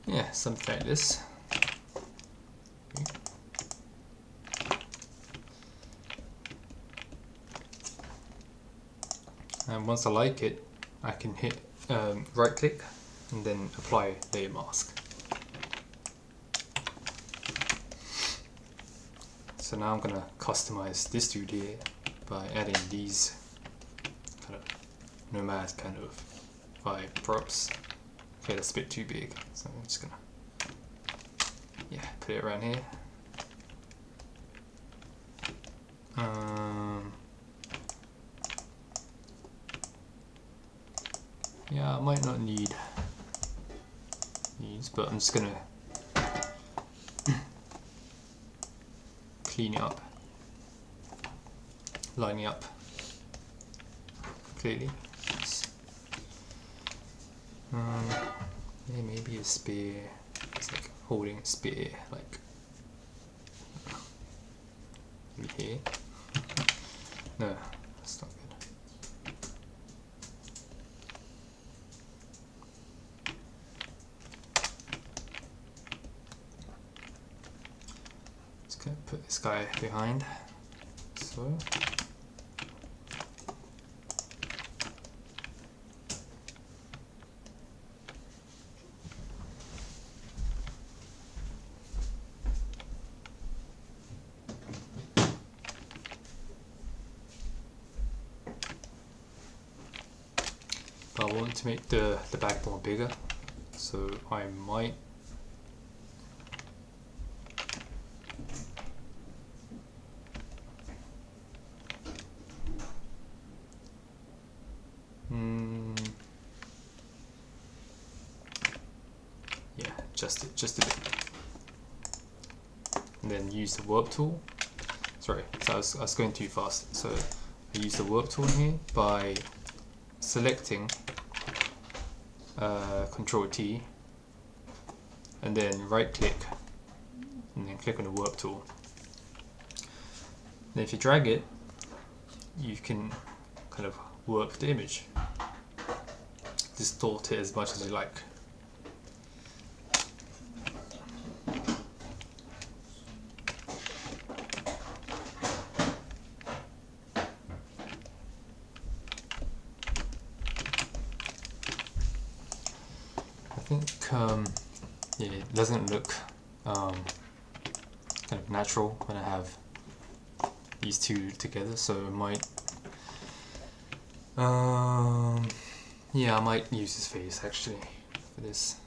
Yeah, something like this. And once I like it, I can hit right click and then apply layer mask. So now I'm gonna customize this dude here by adding these kind of nomad kind of vibe props. Okay, that's a bit too big, so I'm just gonna, yeah, put it around here. Yeah, I might not need these, but I'm just gonna clean it up, line it up clearly. Yeah, maybe a spear. It's like holding a spear, like maybe here. No, that's not good. Just gonna put this guy behind. So. I want to make the back more bigger, so I might yeah, adjust it just a bit, and then use the warp tool. Sorry, so I was going too fast. So I use the warp tool here by selecting Control T and then right click and then click on the warp tool. Then if you drag it, you can kind of warp the image, distort it as much as you like. think yeah, it doesn't look kind of natural when I have these two together, so I might yeah, I might use his face actually for this.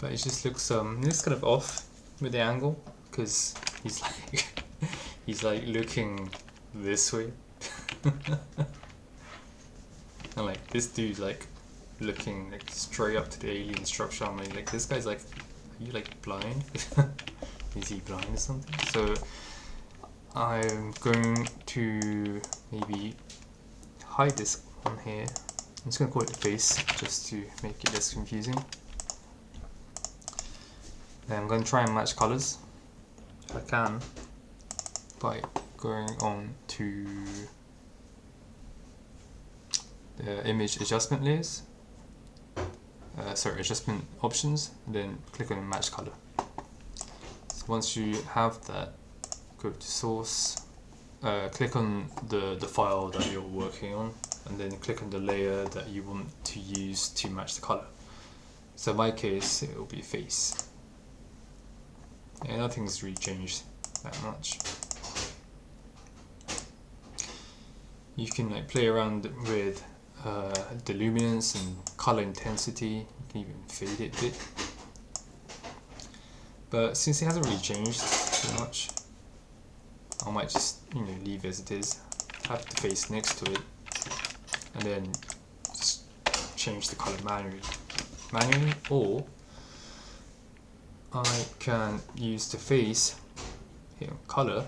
But it just looks kind of off with the angle because he's like he's like looking this way. And like this dude's like looking like straight up to the alien structure. I'm like this guy's like, are you like blind? Is he blind or something? So I'm going to maybe hide this on here. I'm just gonna call it the face just to make it less confusing. Then I'm going to try and match colors if I can by going on to the image adjustment layers, adjustment options, and then click on match color. So once you have that, go to source, click on the file that you're working on, and then click on the layer that you want to use to match the color. So in my case, it will be face. And nothing's really changed that much. You can like play around with the luminance and color intensity. You can even fade it a bit. But since it hasn't really changed too much, I might just leave as it is. Have the face next to it, and then just change the color manually, or I can use the face here, color,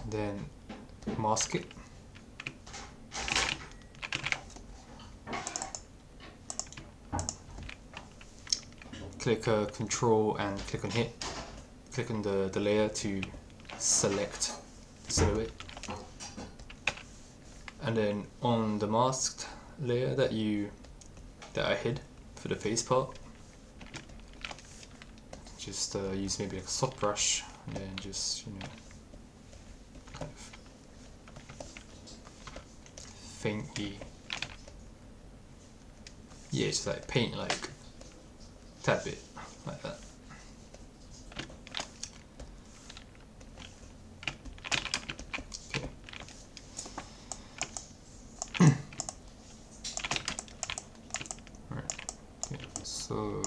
then mask it, click control and click on hit, click on the layer to select the silhouette. And then on the masked layer that I hid for the face part, just use maybe like a soft brush and then just kind of faintly, yeah, just like paint like a tad bit like that. So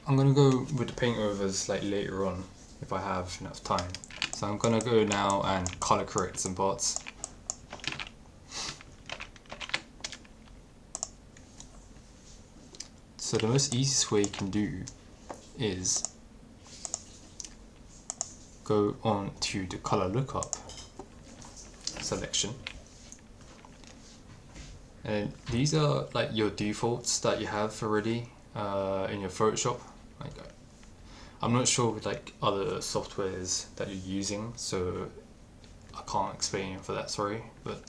I'm gonna go with the paint overs like later on if I have enough time. So I'm gonna go now and color correct some parts. So the most easiest way you can do is go on to the color lookup selection. And these are like your defaults that you have already in your Photoshop. Like, I'm not sure with like other softwares that you're using, so I can't explain it for that, sorry. But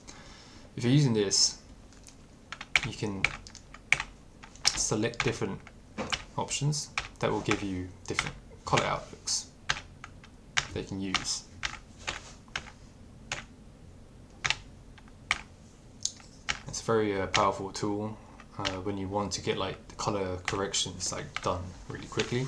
if you're using this, you can select different options that will give you different color outlooks that you can use. It's a very powerful tool when you want to get like the color corrections like done really quickly.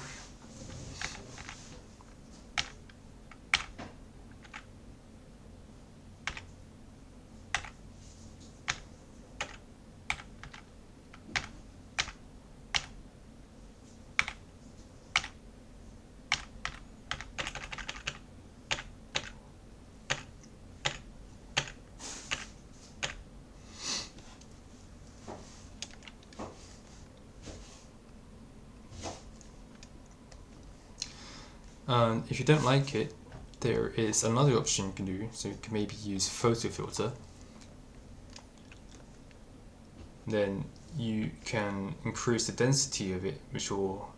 And if you don't like it, there is another option you can do. So you can maybe use photo filter. Then you can increase the density of it, which will,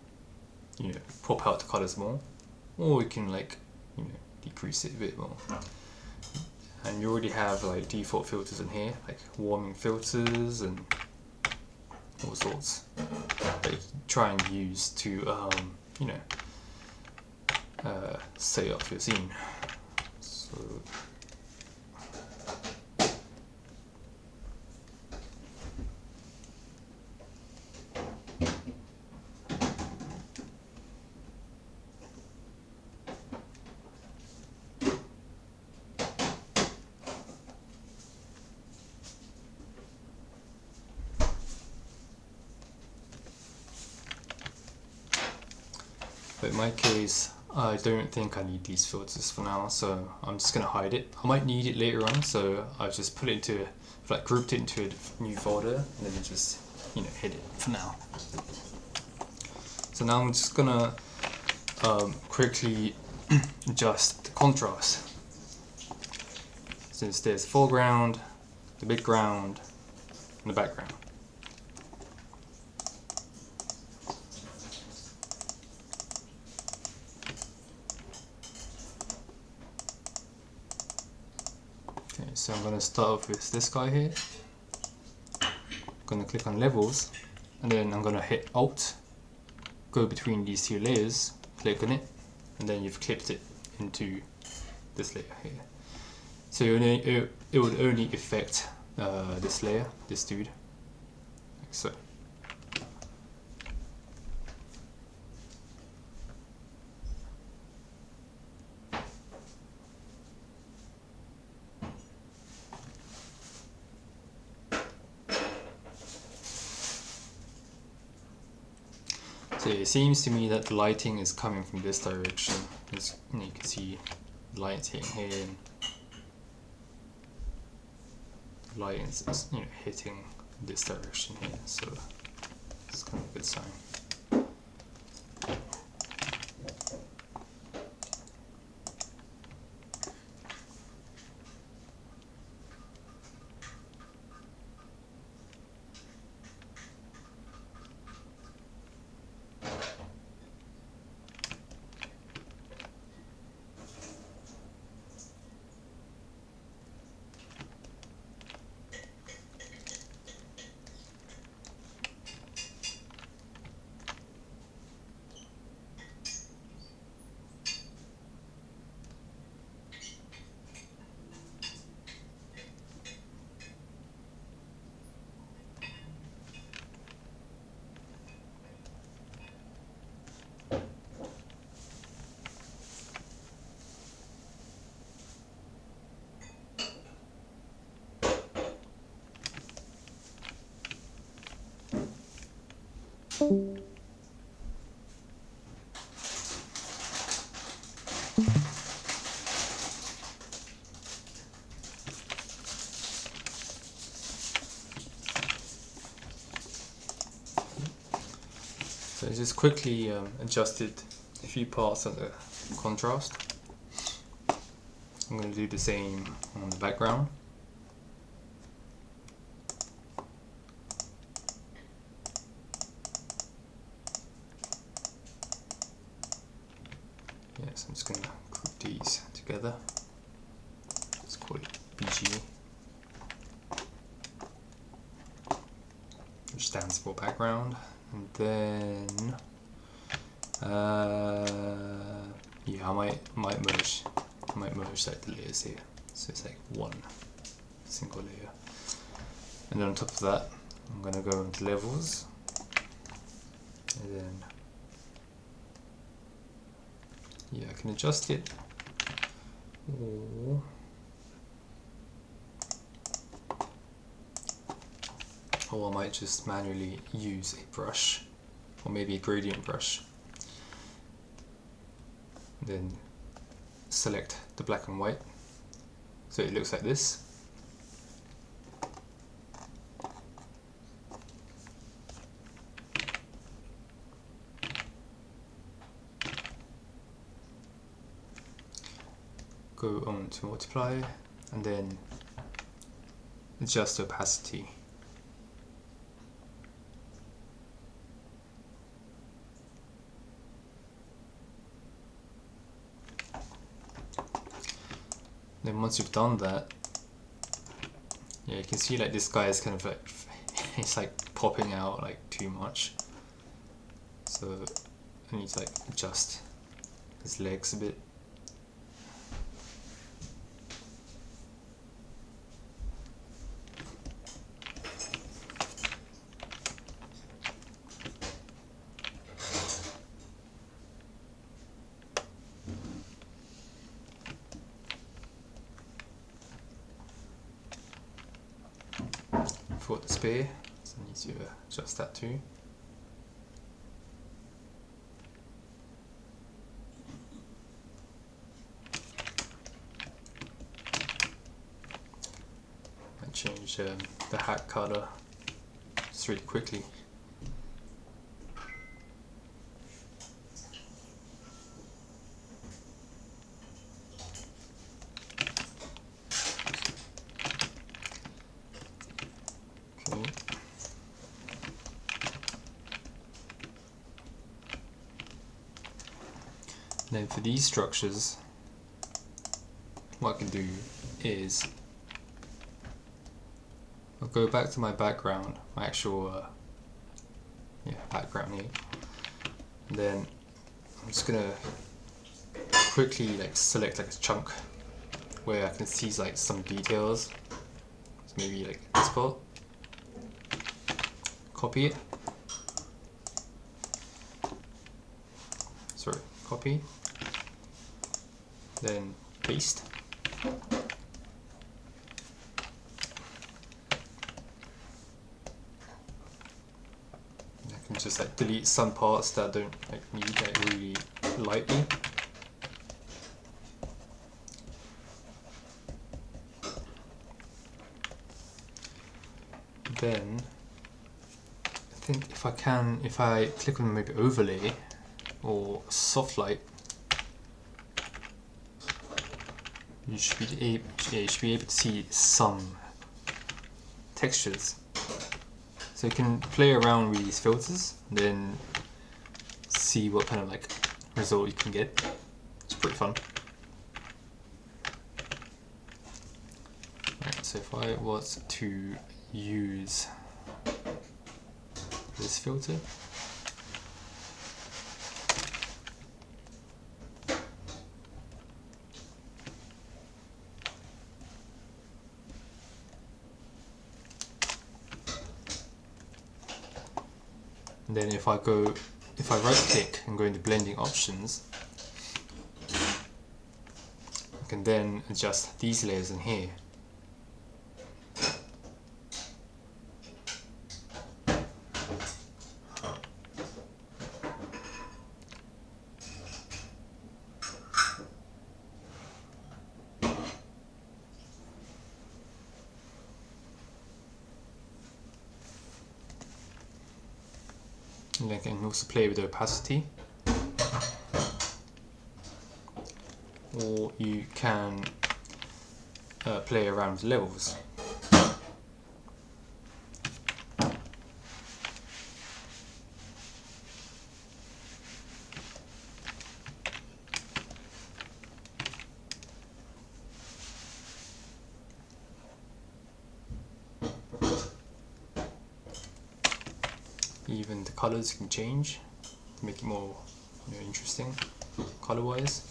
pop out the colors more. Or you can decrease it a bit more. And you already have like default filters in here, like warming filters and all sorts that you can try and use to set up your scene. So but in my case, I don't think I need these filters for now, so I'm just gonna hide it. I might need it later on, so I've just put it into, grouped it into a new folder, and then just, hid it for now. So now I'm just gonna quickly adjust the contrast. Since there's the foreground, the midground, and the background. Okay, so I'm going to start off with this guy here. I'm going to click on levels, and then I'm going to hit Alt, go between these two layers, click on it, and then you've clipped it into this layer here. So it would only affect this layer, this dude, like so. So it seems to me that the lighting is coming from this direction. As you can see light hitting here, and the light is hitting this direction here, so it's kind of a good sign. So I just quickly adjusted a few parts of the contrast. I'm going to do the same on the background. Yes, I'm just going to group these together. Let's call it BG, which stands for background. And then, yeah, I might merge like the layers here, so it's like one single layer. And then on top of that, I'm gonna go into levels, and then yeah, I can adjust it, or I might just manually use a brush, or maybe a gradient brush. Then select the black and white, so it looks like this. go on to multiply and then adjust opacity. Then once you've done that, yeah, you can see like this guy is kind of like, it's like popping out like too much. So I need to like adjust his legs a bit. For the spear, so I need to adjust that too. And change the hat color just really quickly. Okay. Then for these structures, what I can do is I'll go back to my background, my actual background here. And then I'm just gonna quickly like select like a chunk where I can see like some details. So maybe like this part. Copy it. Sorry, copy. Then paste. I can just like delete some parts that I don't like need like really lightly. Then I think if I click on maybe overlay or soft light, you should be able to see some textures. So you can play around with these filters and then see what kind of like result you can get. It's pretty fun. Right, so if I was to use this filter, and then if I right click and go into blending options, I can then adjust these layers in here. And I can also play with the opacity, or you can play around with levels. Even the colors can change to make it more interesting color wise.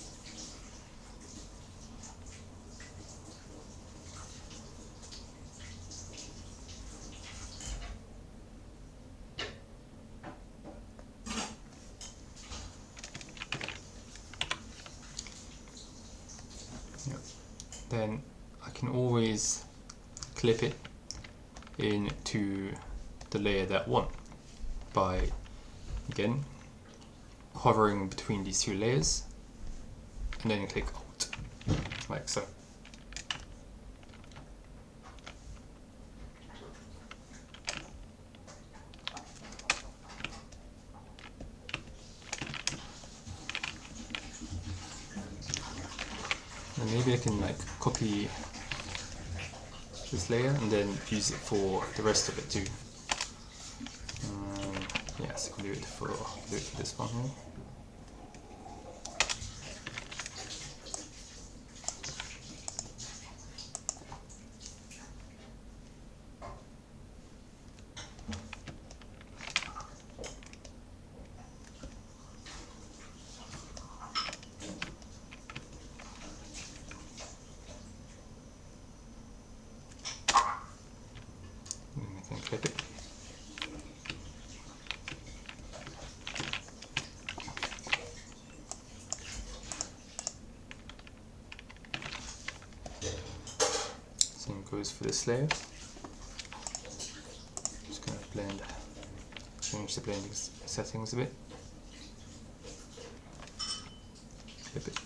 Then I can always clip it into the layer that I want by, again, hovering between these two layers and then click Alt, like so. And maybe I can like copy this layer and then use it for the rest of it too. Yes, I can do it for this one here. Clip it. Same goes for this layer. Just going to blend, change the blending settings a bit. Clip it.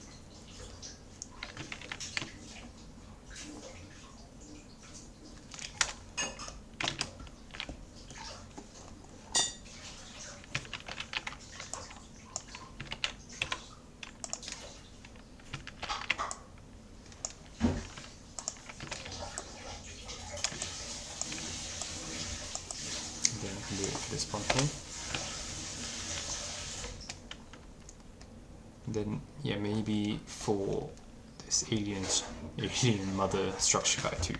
Then I can do it for this one here. Then yeah, maybe for this alien mother structure guy too.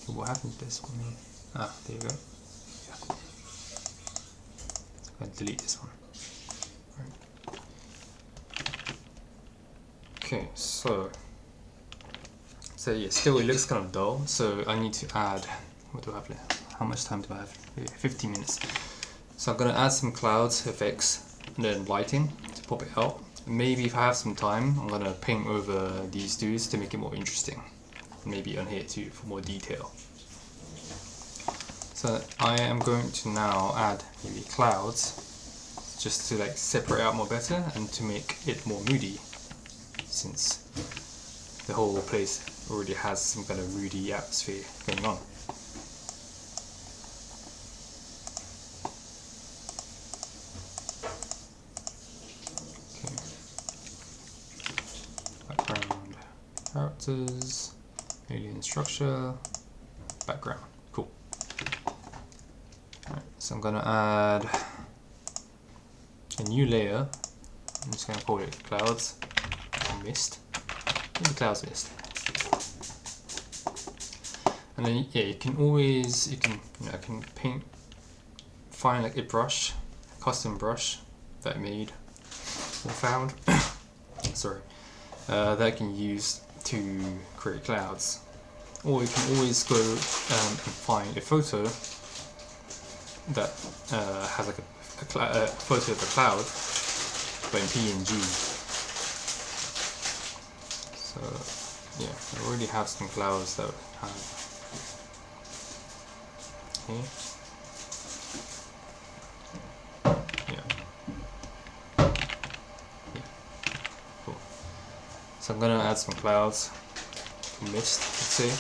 What happened to this one? Ah, there you go. Yeah. I'm gonna delete this one. Right. Okay, so yeah, still it looks kind of dull. So I need to add. What do I have left? How much time do I have? Yeah, 15 minutes. So I'm gonna add some clouds effects and then lighting to pop it out. Maybe if I have some time, I'm gonna paint over these dudes to make it more interesting. Maybe on here too for more detail. So I am going to now add maybe clouds just to like separate out more better and to make it more moody, since the whole place already has some kind of moody atmosphere going on. Okay. Background, characters, alien structure, background. Cool. Alright, so I'm going to add a new layer. I'm just going to call it clouds and mist. Maybe clouds mist. And then yeah, you can I can find like a brush, custom brush that I made or found. Sorry, that I can use to create clouds. Or you can always go and find a photo that has like a photo of a cloud, but in PNG. So yeah, I already have some clouds that I have here. Yeah. Cool. So I'm gonna add some clouds, mist, let's say.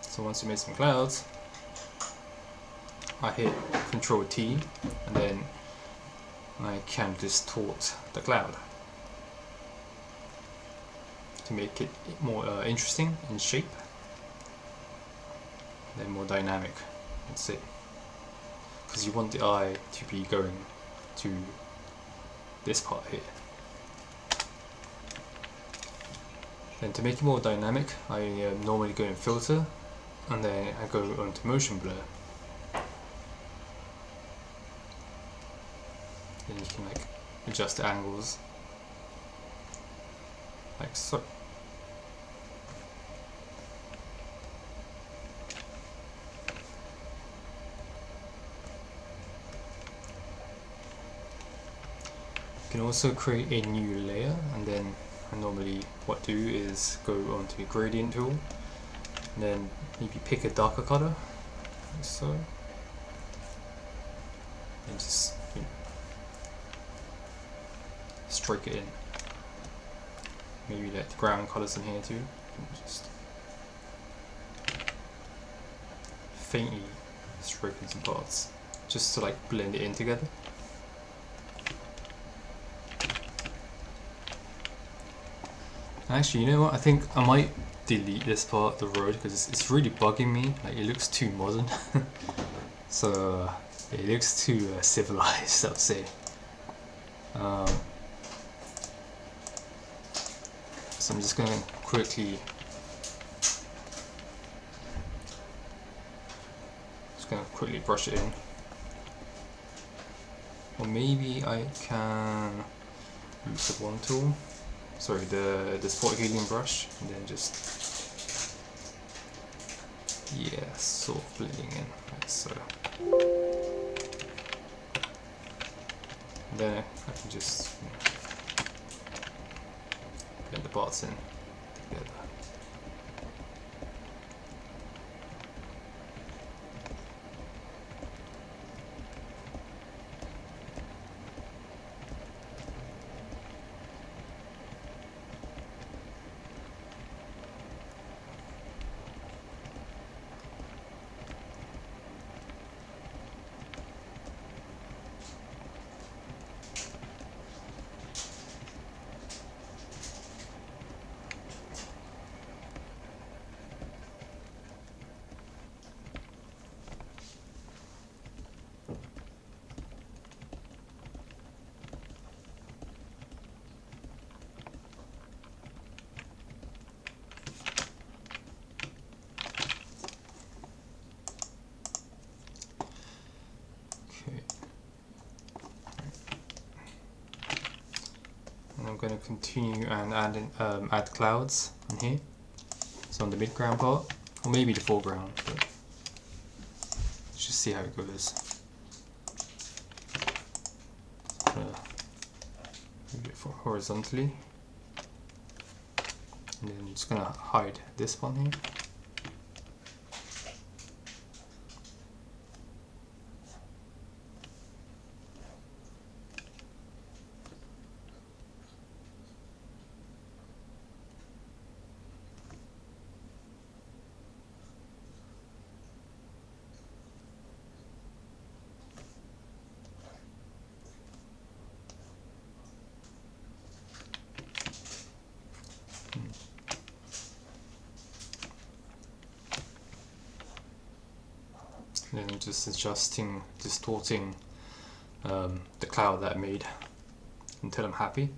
So once you made some clouds, I hit Control T and then I can distort the cloud to make it more interesting in shape, and then more dynamic, let's say, because you want the eye to be going to this part here. Then to make it more dynamic, I normally go in filter and then I go onto motion blur. Then you can like adjust the angles like so. You can also create a new layer and then I normally what I do is go onto gradient tool, and then maybe pick a darker color, like so, and just stroke it in. Maybe let the ground colors in here too, and just faintly stroke in some parts, just to like blend it in together. Actually, you know what? I think I might delete this part of the road because it's really bugging me. Like, it looks too modern. So it looks too civilized, I would say. So I'm just gonna quickly brush it in. Or maybe I can use the one tool. Sorry, the spot healing brush, and then just sort of blending in like so. And then I can just blend the parts in together. I'm going to continue and add clouds in here. So on the midground part, or maybe the foreground, but let's just see how it goes. Move it horizontally, and then I'm just going to hide this one here. And then just distorting the cloud that I made until I'm happy.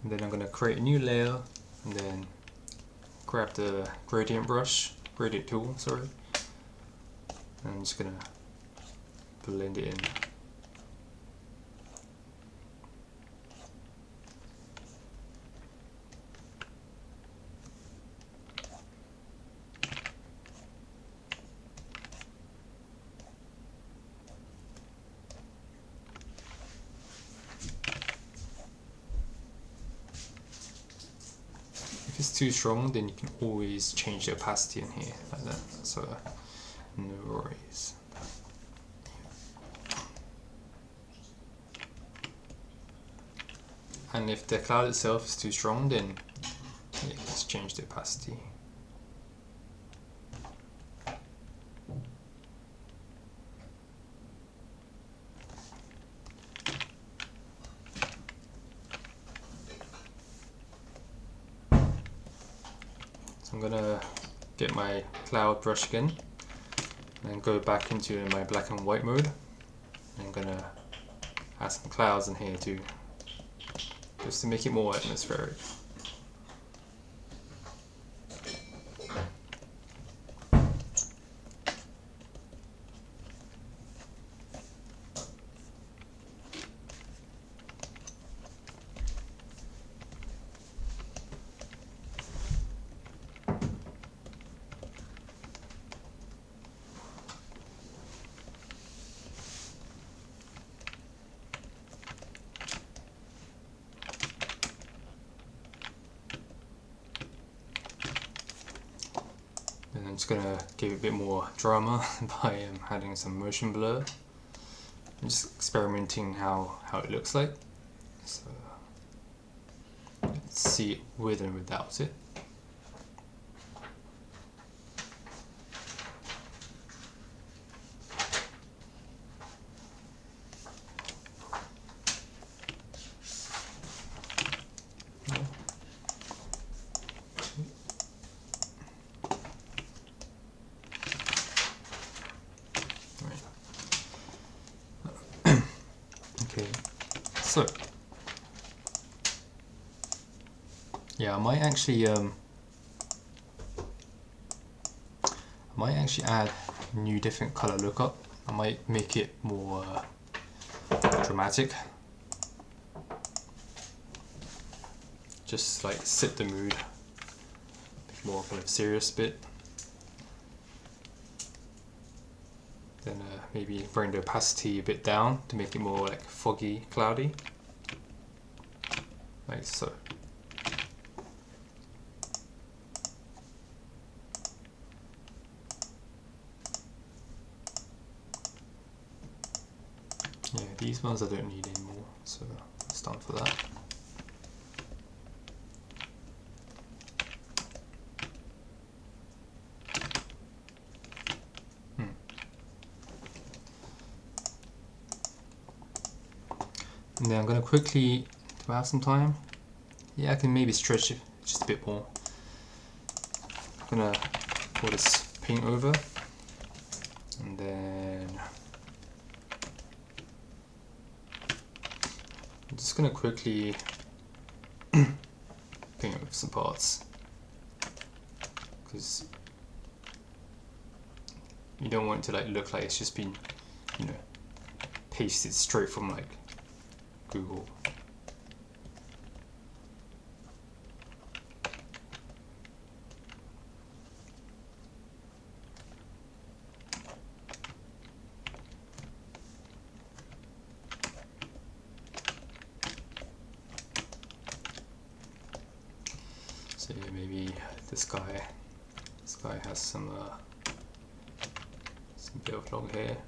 And then I'm going to create a new layer, and then grab the gradient tool, sorry, and I'm just going to blend it in. If it's too strong, then you can always change the opacity in here like that, so no worries. And if the cloud itself is too strong, then let's change the opacity. So I'm gonna get my cloud brush again, and then go back into my black and white mode. And I'm gonna add some clouds in here too, just to make it more atmospheric. just gonna give it a bit more drama by adding some motion blur. I'm just experimenting how it looks like. So let's see it with and without it. Okay, so yeah, I might actually add a new different color lookup. I might make it more dramatic. Just like set the mood, a bit more kind of serious bit. Then maybe bring the opacity a bit down to make it more like foggy, cloudy, like so. Yeah, these ones I don't need anymore, so it's done for that. And then I'm going to quickly, do I have some time? Yeah, I can maybe stretch it just a bit more. I'm going to pour this paint over, and then I'm just going to quickly paint over some parts, because you don't want it to like look like it's just been, you know, pasted straight from like Google. So yeah, maybe this guy has some bit of long hair.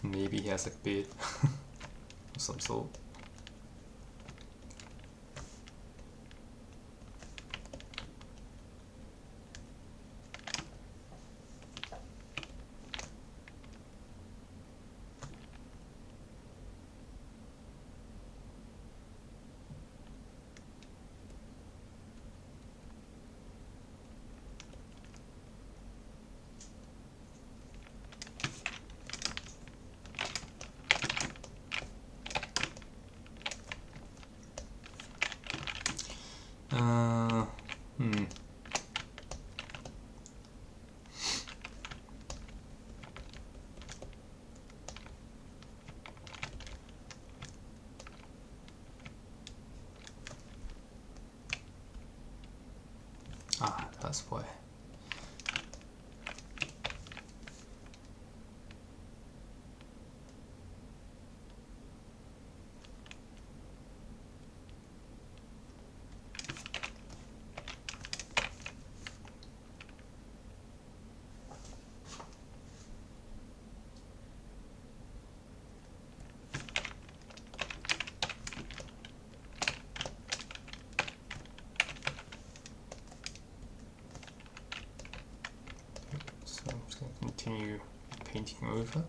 Maybe he has a beard of some sort. Hmm. Ah, that's why. So I'm just going to continue painting over.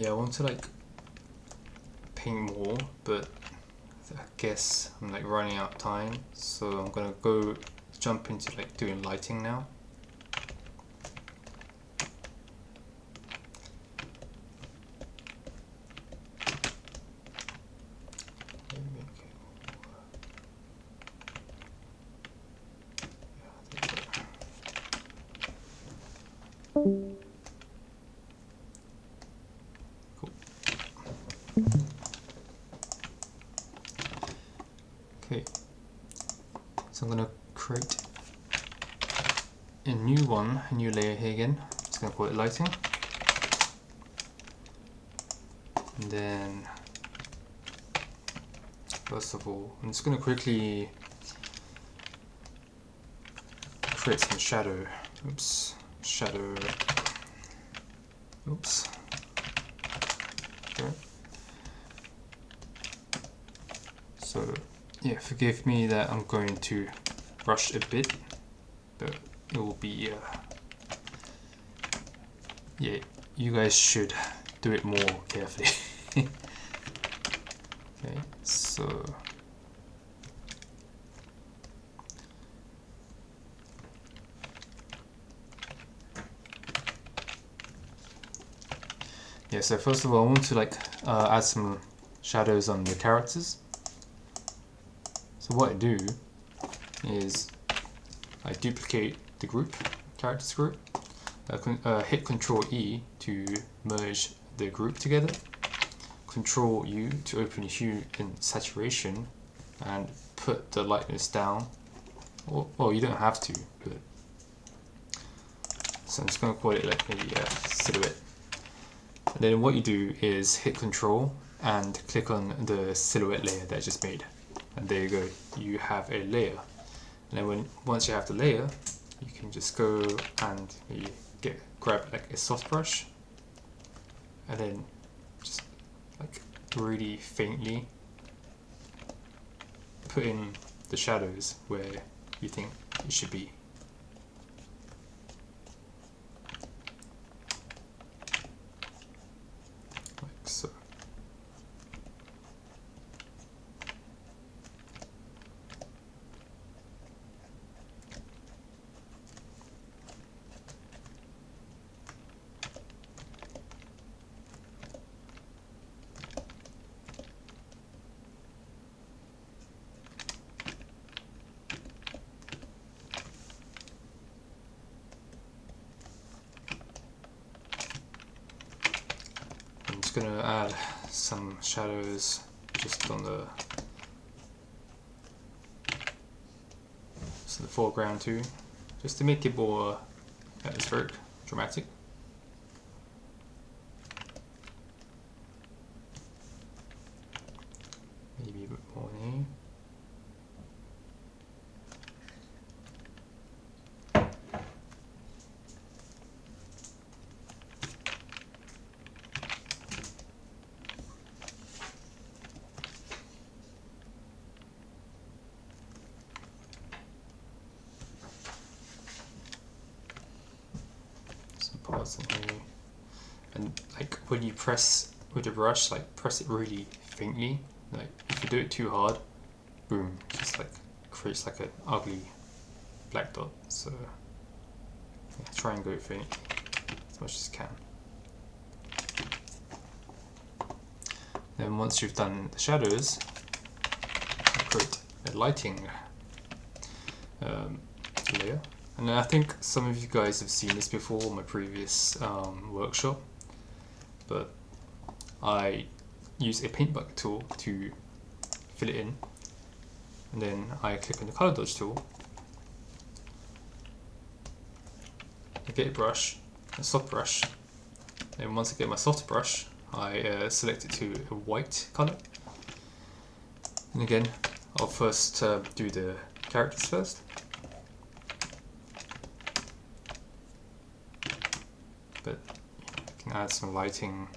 yeah, I want to like paint more, but I guess I'm like running out of time, so I'm gonna go jump into like doing lighting now. Okay, so I'm gonna create a new layer here again. Just gonna call it lighting, and then first of all, I'm just gonna quickly create some shadow. Oops, shadow. Oops. Okay. So yeah, forgive me that I'm going to rush a bit, but it will be yeah, you guys should do it more carefully. Okay, so yeah, so first of all I want to like add some shadows on the characters. So what I do is I duplicate the group, characters group, hit Control E to merge the group together, Control U to open hue and saturation and put the lightness down. Well, you don't have to, but so I'm just going to call it like a silhouette. And then what you do is hit Control and click on the silhouette layer that I just made, and there you go, you have a layer. And then once you have the layer, you can just go and grab like a soft brush, and then just like really faintly put in the shadows where you think it should be. Like so. I'm just going to add some shadows just on the foreground too, just to make it more atmospheric, dramatic. Maybe a bit more in here. Parts in here, and like when you press with the brush, like press it really faintly. Like if you do it too hard, boom, just like creates like an ugly black dot. So yeah, try and go faint as much as you can. Then once you've done the shadows, create a lighting layer. And I think some of you guys have seen this before in my previous workshop, but I use a paint bucket tool to fill it in, and then I click on the color dodge tool, I get a brush, a soft brush, and once I get my soft brush, I select it to a white color, and again I'll first do the characters first. But I can add some lighting.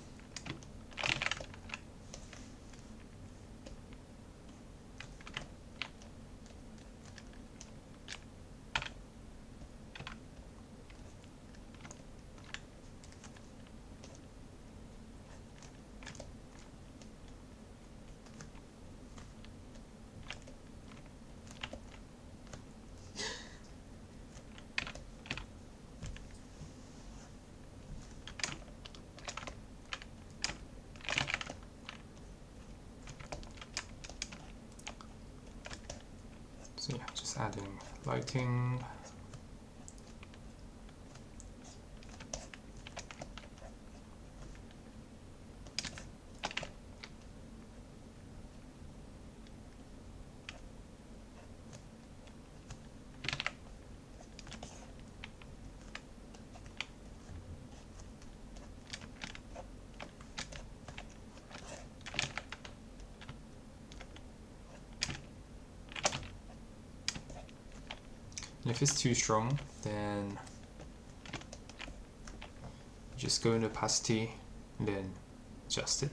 Just adding lighting. And if it's too strong, then just go into opacity and then adjust it.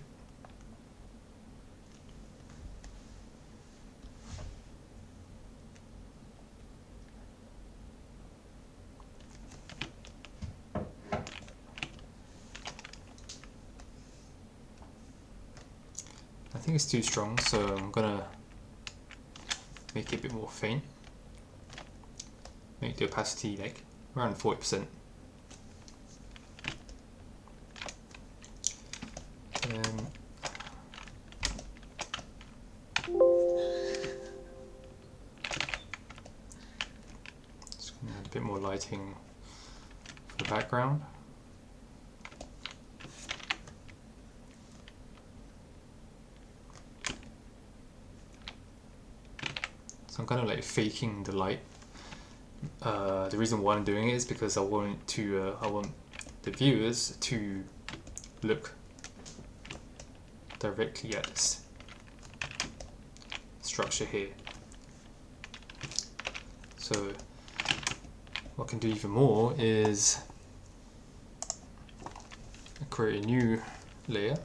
I think it's too strong, so I'm gonna make it a bit more faint. Make the opacity like around 40%. Then just gonna add a bit more lighting for the background. So I'm kind of like faking the light. The reason why I'm doing it is because I want the viewers to look directly at this structure here. So what I can do even more is create a new layer,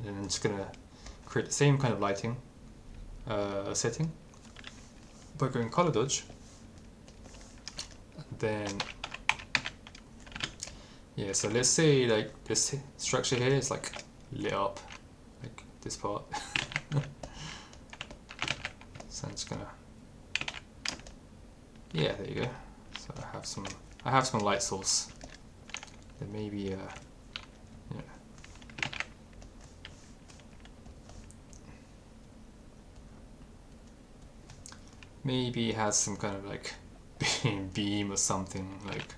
and I'm just gonna create the same kind of lighting setting by going color dodge. Then yeah, so let's say like this structure here is like lit up, like this part. So I'm just gonna, yeah, there you go. So I have some light source. Then maybe yeah, maybe it has some kind of like beam or something, like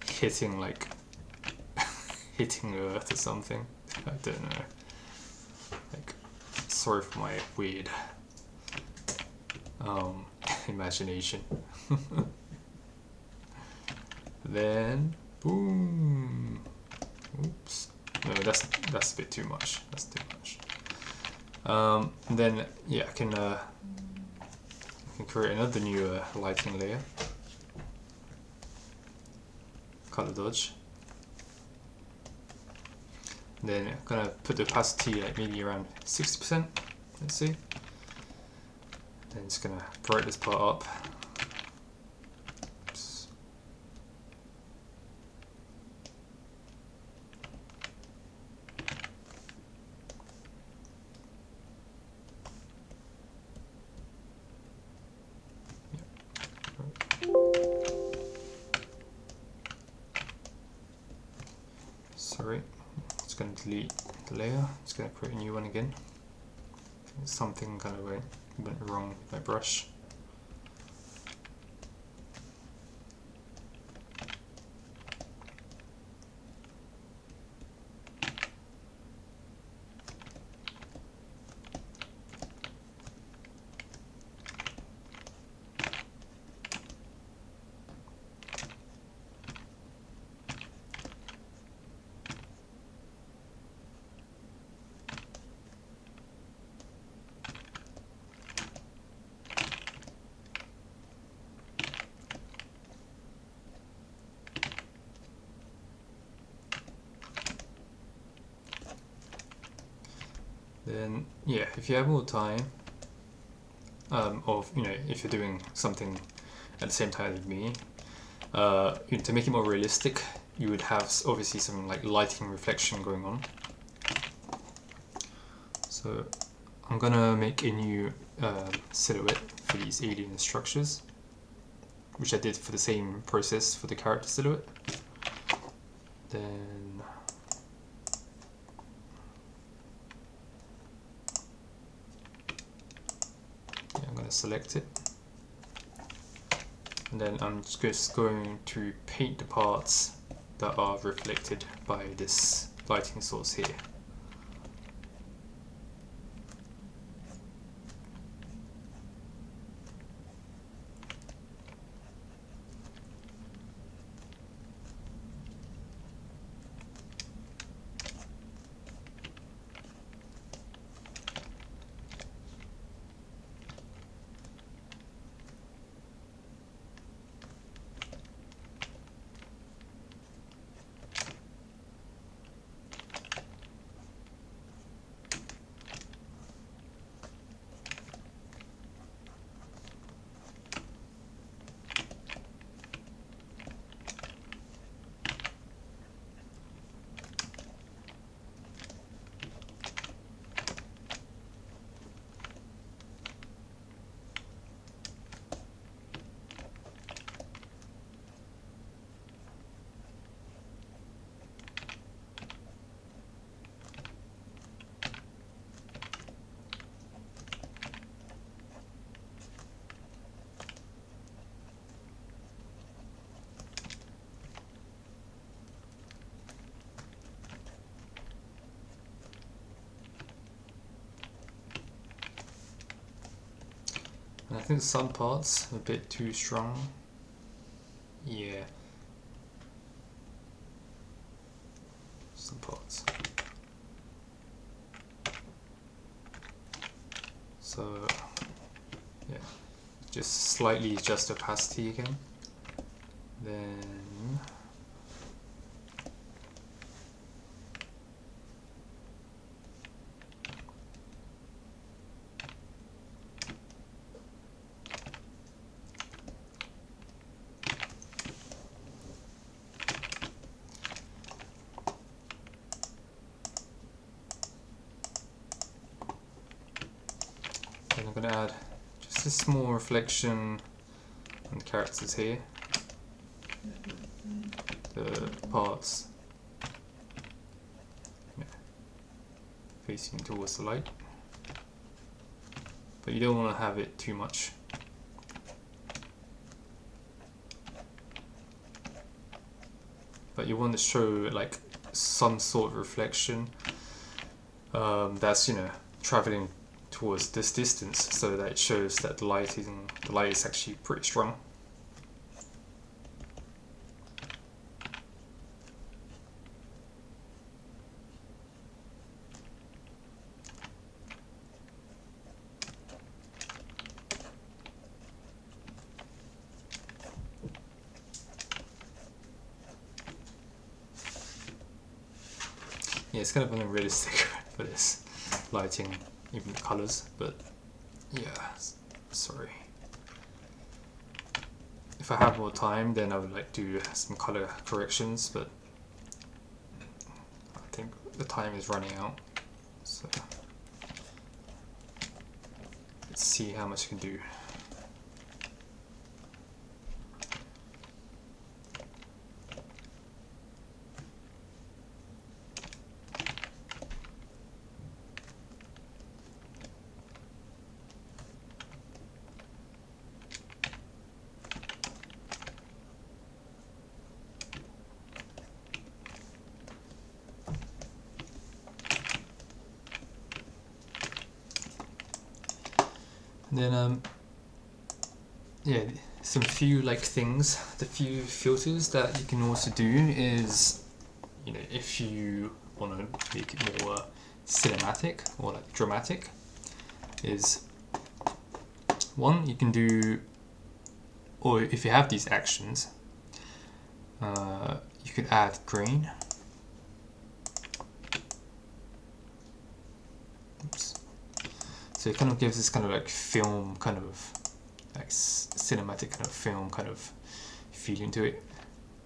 hitting hitting Earth or something. I don't know. Like, sorry for my weird imagination. Then boom. Oops. No, that's a bit too much. That's too much. And then yeah, I can create another new lighting layer. Color dodge. Then I'm gonna put the opacity like maybe around 60%. Let's see. Then just gonna brighten this part up. Oops. Sorry, it's going to delete the layer. It's going to create a new one again. Something kind of went wrong with my brush. Then yeah, if you have more time, or if you're doing something at the same time as me, to make it more realistic, you would have obviously some like lighting reflection going on. So I'm gonna make a new silhouette for these alien structures, which I did for the same process for the character silhouette. Then I'm going to select it. And then I'm just going to paint the parts that are reflected by this lighting source here. And I think some parts are a bit too strong. Yeah. Some parts. So, yeah. Just slightly adjust opacity again. Then I'm going to add just a small reflection on the characters here, the parts facing towards the light, but you don't want to have it too much. But you want to show like some sort of reflection that's, you know, traveling towards this distance, so that it shows that the light is actually pretty strong. Yeah, it's kind of unrealistic for this lighting, even the colors, but yeah, sorry. If I have more time, then I would like to do some color corrections, but I think the time is running out, so let's see how much I can do. Then yeah, some few like things, the few filters that you can also do is, you know, if you want to make it more cinematic or like dramatic, is one, you can do, or if you have these actions, you could add green. Oops. So it kind of gives this kind of like film, kind of like cinematic kind of film kind of feeling to it.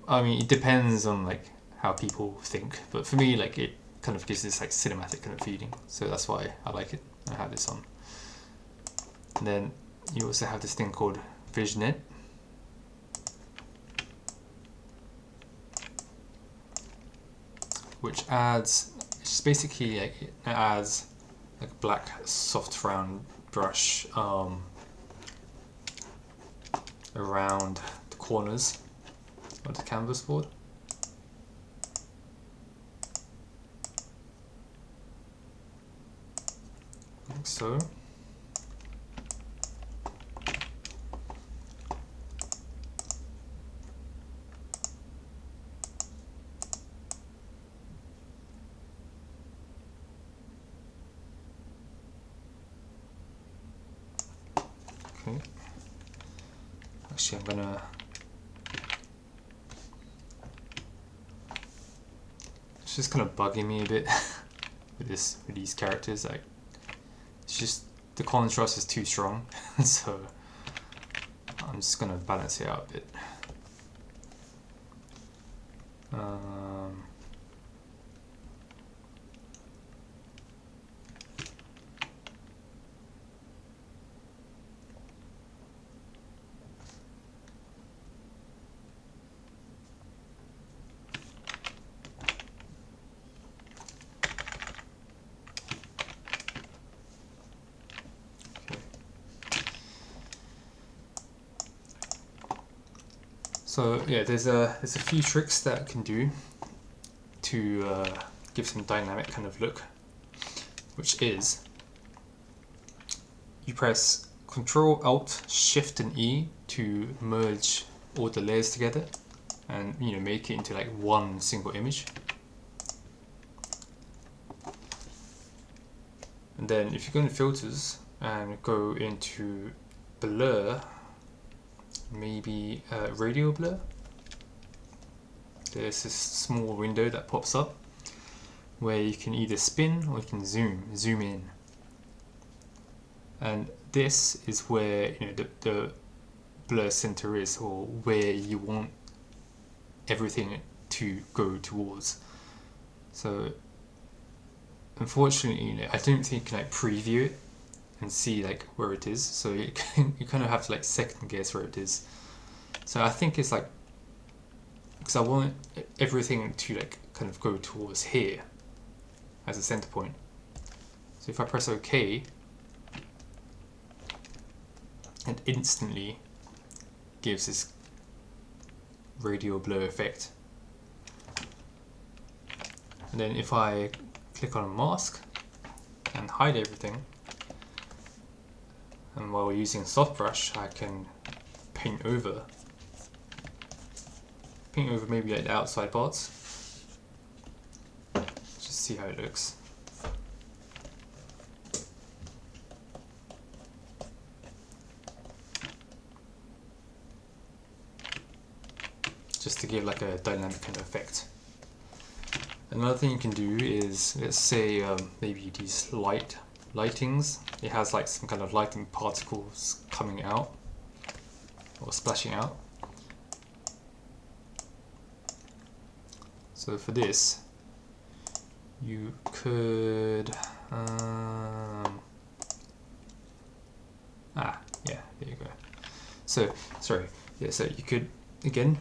I mean, it depends on like how people think, but for me, like, it kind of gives this like cinematic kind of feeling. So that's why I like it. I have this on. And then you also have this thing called Vignette, which adds, it's basically like, it adds like a black soft round brush around the corners of the canvas board. Like so. Okay. Actually, I'm gonna it's just kind of bugging me a bit with these characters. Like, it's just the contrast is too strong, so I'm just gonna balance it out a bit. So yeah, there's a few tricks that I can do to give some dynamic kind of look, which is you press Control Alt Shift and E to merge all the layers together, and make it into like one single image. And then if you go into filters and go into blur, maybe radial blur, there's this small window that pops up where you can either spin or you can zoom in. And this is where the blur center is, or where you want everything to go towards. So unfortunately, I don't think you can like preview it and see like where it is. So you kind of have to like second guess where it is. So I think it's like, because I want everything to like kind of go towards here as a center point. So if I press OK, it instantly gives this radial blur effect. And then if I click on mask and hide everything, and while using soft brush, I can paint over maybe like the outside parts. Just see how it looks. Just to give like a dynamic kind of effect. Another thing you can do is, let's say maybe these lightings, it has like some kind of lighting particles coming out or splashing out. So for this, you could yeah, there you go. So sorry, yeah, so you could again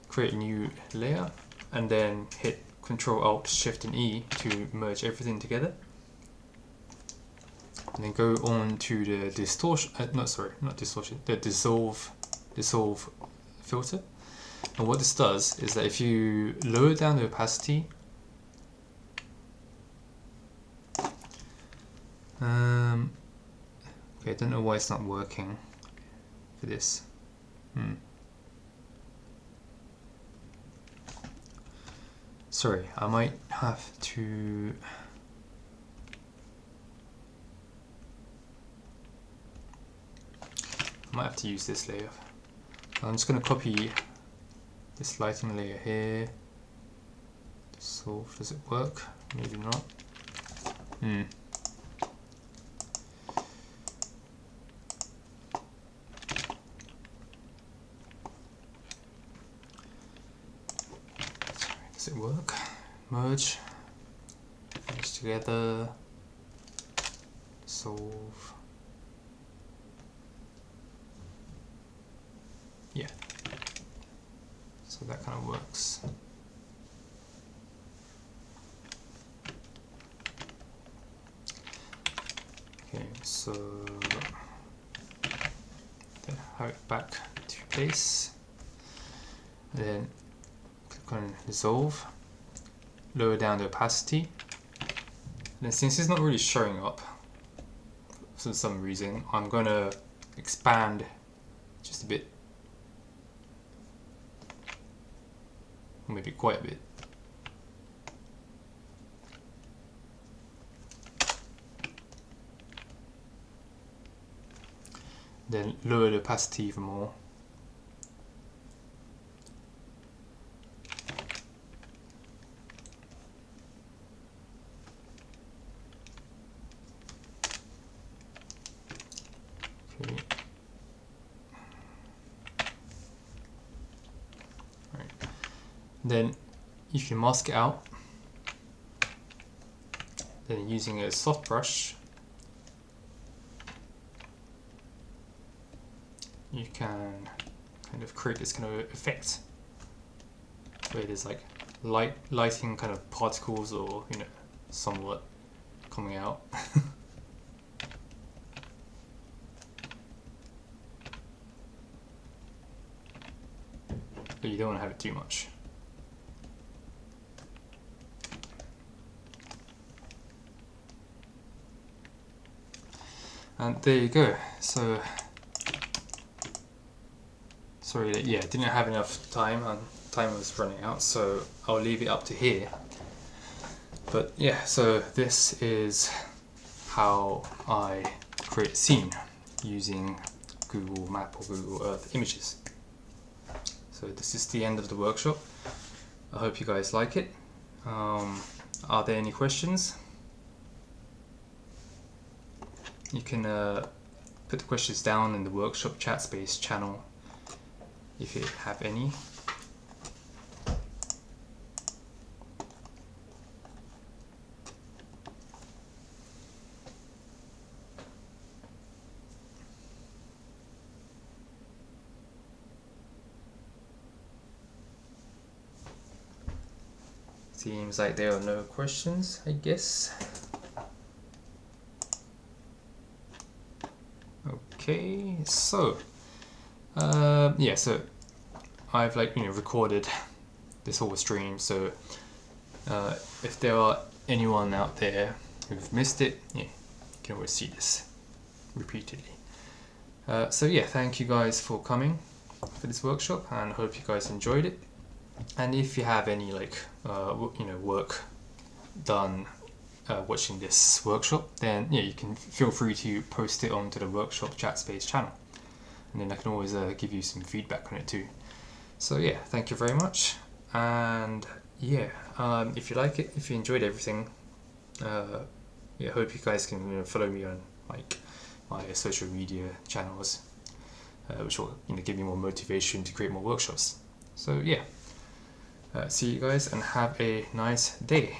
create a new layer and then hit Control Alt Shift and E to merge everything together, and then go on to the distortion, the dissolve filter. And what this does is that if you lower down the opacity, okay, I don't know why it's not working for this. Sorry, I might have to use this layer. I'm just going to copy this lighting layer here. Dissolve, does it work? Maybe not. Does it work? Merge together, dissolve. Yeah. So that kind of works. Okay, so then have it back to place, then click on dissolve, lower down the opacity, and then since it's not really showing up for some reason, I'm going to expand just a bit, maybe quite a bit. Then lower the opacity even more. Okay. Right. Then if you mask it out, then using a soft brush, you can kind of create this kind of effect where there's like lighting kind of particles, or you know, somewhat coming out. But you don't want to have it too much. And there you go. So sorry, yeah, didn't have enough time and time was running out, so I'll leave it up to here. But yeah, so this is how I create a scene using Google Map or Google Earth images. So this is the end of the workshop. I hope you guys like it. Are there any questions? You can put the questions down in the workshop chat space channel if you have any. Seems like there are no questions, I guess. Okay, so yeah, so I've recorded this whole stream, so if there are anyone out there who've missed it, yeah, you can always see this repeatedly. So yeah, thank you guys for coming for this workshop, and I hope you guys enjoyed it. And if you have any work done watching this workshop, then yeah, you can feel free to post it onto the workshop chat space channel, and then I can always give you some feedback on it too. So yeah, thank you very much, and yeah, if you like it, if you enjoyed everything, yeah, hope you guys can follow me on like my social media channels, which will give me more motivation to create more workshops. So yeah, see you guys and have a nice day.